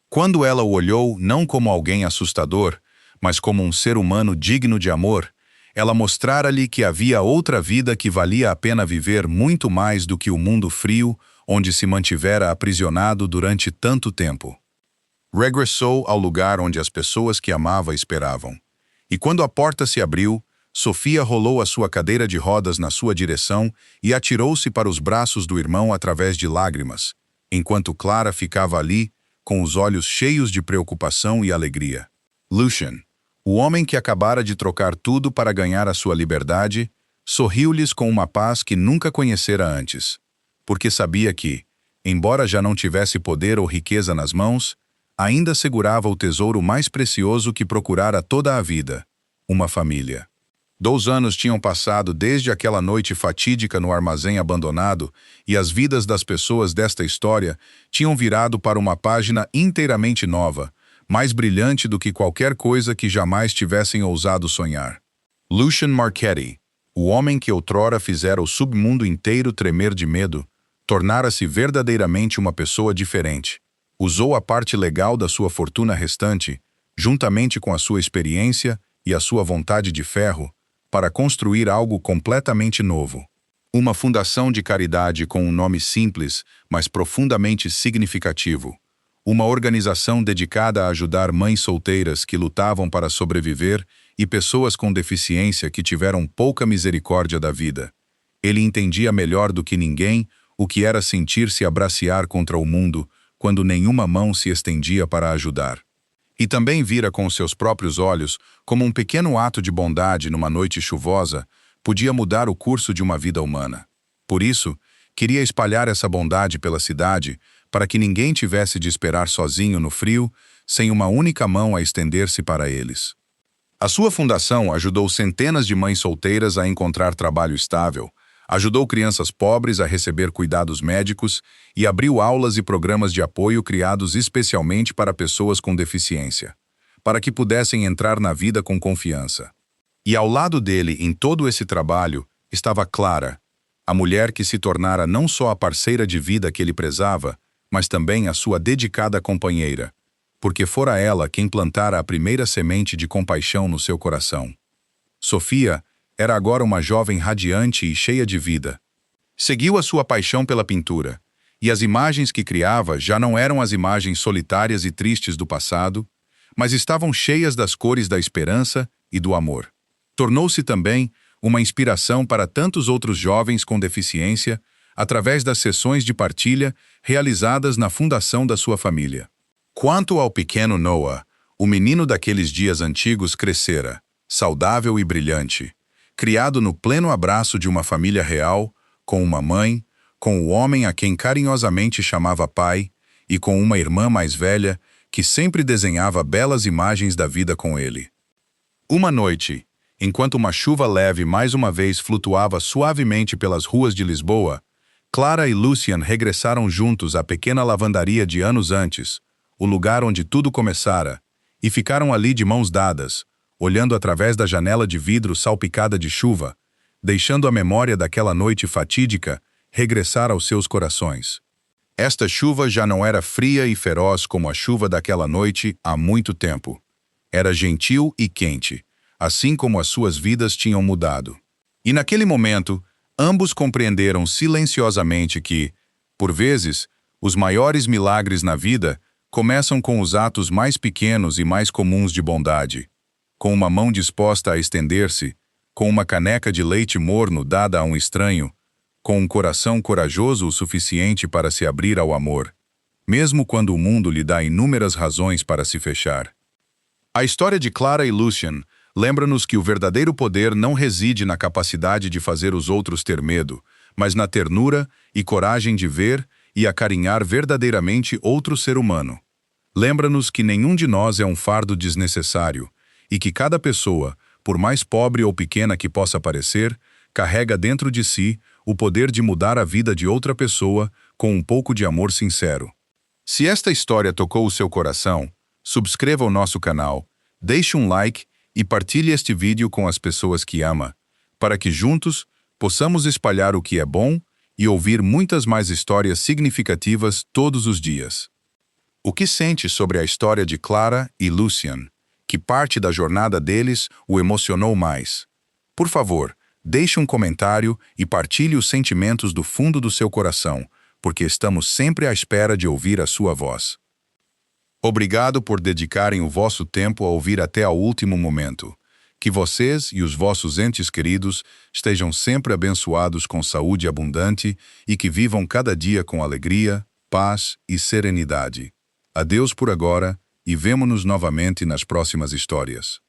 Quando ela o olhou não como alguém assustador, mas como um ser humano digno de amor, ela mostrara-lhe que havia outra vida que valia a pena viver muito mais do que o mundo frio onde se mantivera aprisionado durante tanto tempo. Regressou ao lugar onde as pessoas que amava esperavam. E quando a porta se abriu, Sofia rolou a sua cadeira de rodas na sua direção e atirou-se para os braços do irmão através de lágrimas, enquanto Clara ficava ali, com os olhos cheios de preocupação e alegria. Lucien, o homem que acabara de trocar tudo para ganhar a sua liberdade, sorriu-lhes com uma paz que nunca conhecera antes, porque sabia que, embora já não tivesse poder ou riqueza nas mãos, ainda segurava o tesouro mais precioso que procurara toda a vida, uma família. 2 anos tinham passado desde aquela noite fatídica no armazém abandonado e as vidas das pessoas desta história tinham virado para uma página inteiramente nova, mais brilhante do que qualquer coisa que jamais tivessem ousado sonhar. Lucien Marchetti, o homem que outrora fizera o submundo inteiro tremer de medo, tornara-se verdadeiramente uma pessoa diferente. Usou a parte legal da sua fortuna restante, juntamente com a sua experiência e a sua vontade de ferro, para construir algo completamente novo. Uma fundação de caridade com um nome simples, mas profundamente significativo. Uma organização dedicada a ajudar mães solteiras que lutavam para sobreviver e pessoas com deficiência que tiveram pouca misericórdia da vida. Ele entendia melhor do que ninguém o que era sentir-se abracear contra o mundo quando nenhuma mão se estendia para ajudar. E também vira com seus próprios olhos como um pequeno ato de bondade numa noite chuvosa podia mudar o curso de uma vida humana. Por isso, queria espalhar essa bondade pela cidade para que ninguém tivesse de esperar sozinho no frio, sem uma única mão a estender-se para eles. A sua fundação ajudou centenas de mães solteiras a encontrar trabalho estável, ajudou crianças pobres a receber cuidados médicos e abriu aulas e programas de apoio criados especialmente para pessoas com deficiência, para que pudessem entrar na vida com confiança. E ao lado dele, em todo esse trabalho, estava Clara, a mulher que se tornara não só a parceira de vida que ele prezava, mas também a sua dedicada companheira, porque fora ela quem plantara a primeira semente de compaixão no seu coração. Sofia era agora uma jovem radiante e cheia de vida. Seguiu a sua paixão pela pintura, e as imagens que criava já não eram as imagens solitárias e tristes do passado, mas estavam cheias das cores da esperança e do amor. Tornou-se também uma inspiração para tantos outros jovens com deficiência, através das sessões de partilha realizadas na fundação da sua família. Quanto ao pequeno Noah, o menino daqueles dias antigos crescera, saudável e brilhante, criado no pleno abraço de uma família real, com uma mãe, com o homem a quem carinhosamente chamava pai e com uma irmã mais velha que sempre desenhava belas imagens da vida com ele. Uma noite, enquanto uma chuva leve mais uma vez flutuava suavemente pelas ruas de Lisboa, Clara e Lucien regressaram juntos à pequena lavandaria de anos antes, o lugar onde tudo começara, e ficaram ali de mãos dadas, olhando através da janela de vidro salpicada de chuva, deixando a memória daquela noite fatídica regressar aos seus corações. Esta chuva já não era fria e feroz como a chuva daquela noite há muito tempo. Era gentil e quente, assim como as suas vidas tinham mudado. E naquele momento, ambos compreenderam silenciosamente que, por vezes, os maiores milagres na vida começam com os atos mais pequenos e mais comuns de bondade. Com uma mão disposta a estender-se, com uma caneca de leite morno dada a um estranho, com um coração corajoso o suficiente para se abrir ao amor, mesmo quando o mundo lhe dá inúmeras razões para se fechar. A história de Clara e Lucien lembra-nos que o verdadeiro poder não reside na capacidade de fazer os outros ter medo, mas na ternura e coragem de ver e acarinhar verdadeiramente outro ser humano. Lembra-nos que nenhum de nós é um fardo desnecessário e que cada pessoa, por mais pobre ou pequena que possa parecer, carrega dentro de si o poder de mudar a vida de outra pessoa com um pouco de amor sincero. Se esta história tocou o seu coração, subscreva o nosso canal, deixe um like e partilhe este vídeo com as pessoas que ama, para que juntos possamos espalhar o que é bom e ouvir muitas mais histórias significativas todos os dias. O que sente sobre a história de Clara e Lucien? Que parte da jornada deles o emocionou mais? Por favor, deixe um comentário e partilhe os sentimentos do fundo do seu coração, porque estamos sempre à espera de ouvir a sua voz. Obrigado por dedicarem o vosso tempo a ouvir até ao último momento. Que vocês e os vossos entes queridos estejam sempre abençoados com saúde abundante e que vivam cada dia com alegria, paz e serenidade. Adeus por agora e vemo-nos novamente nas próximas histórias.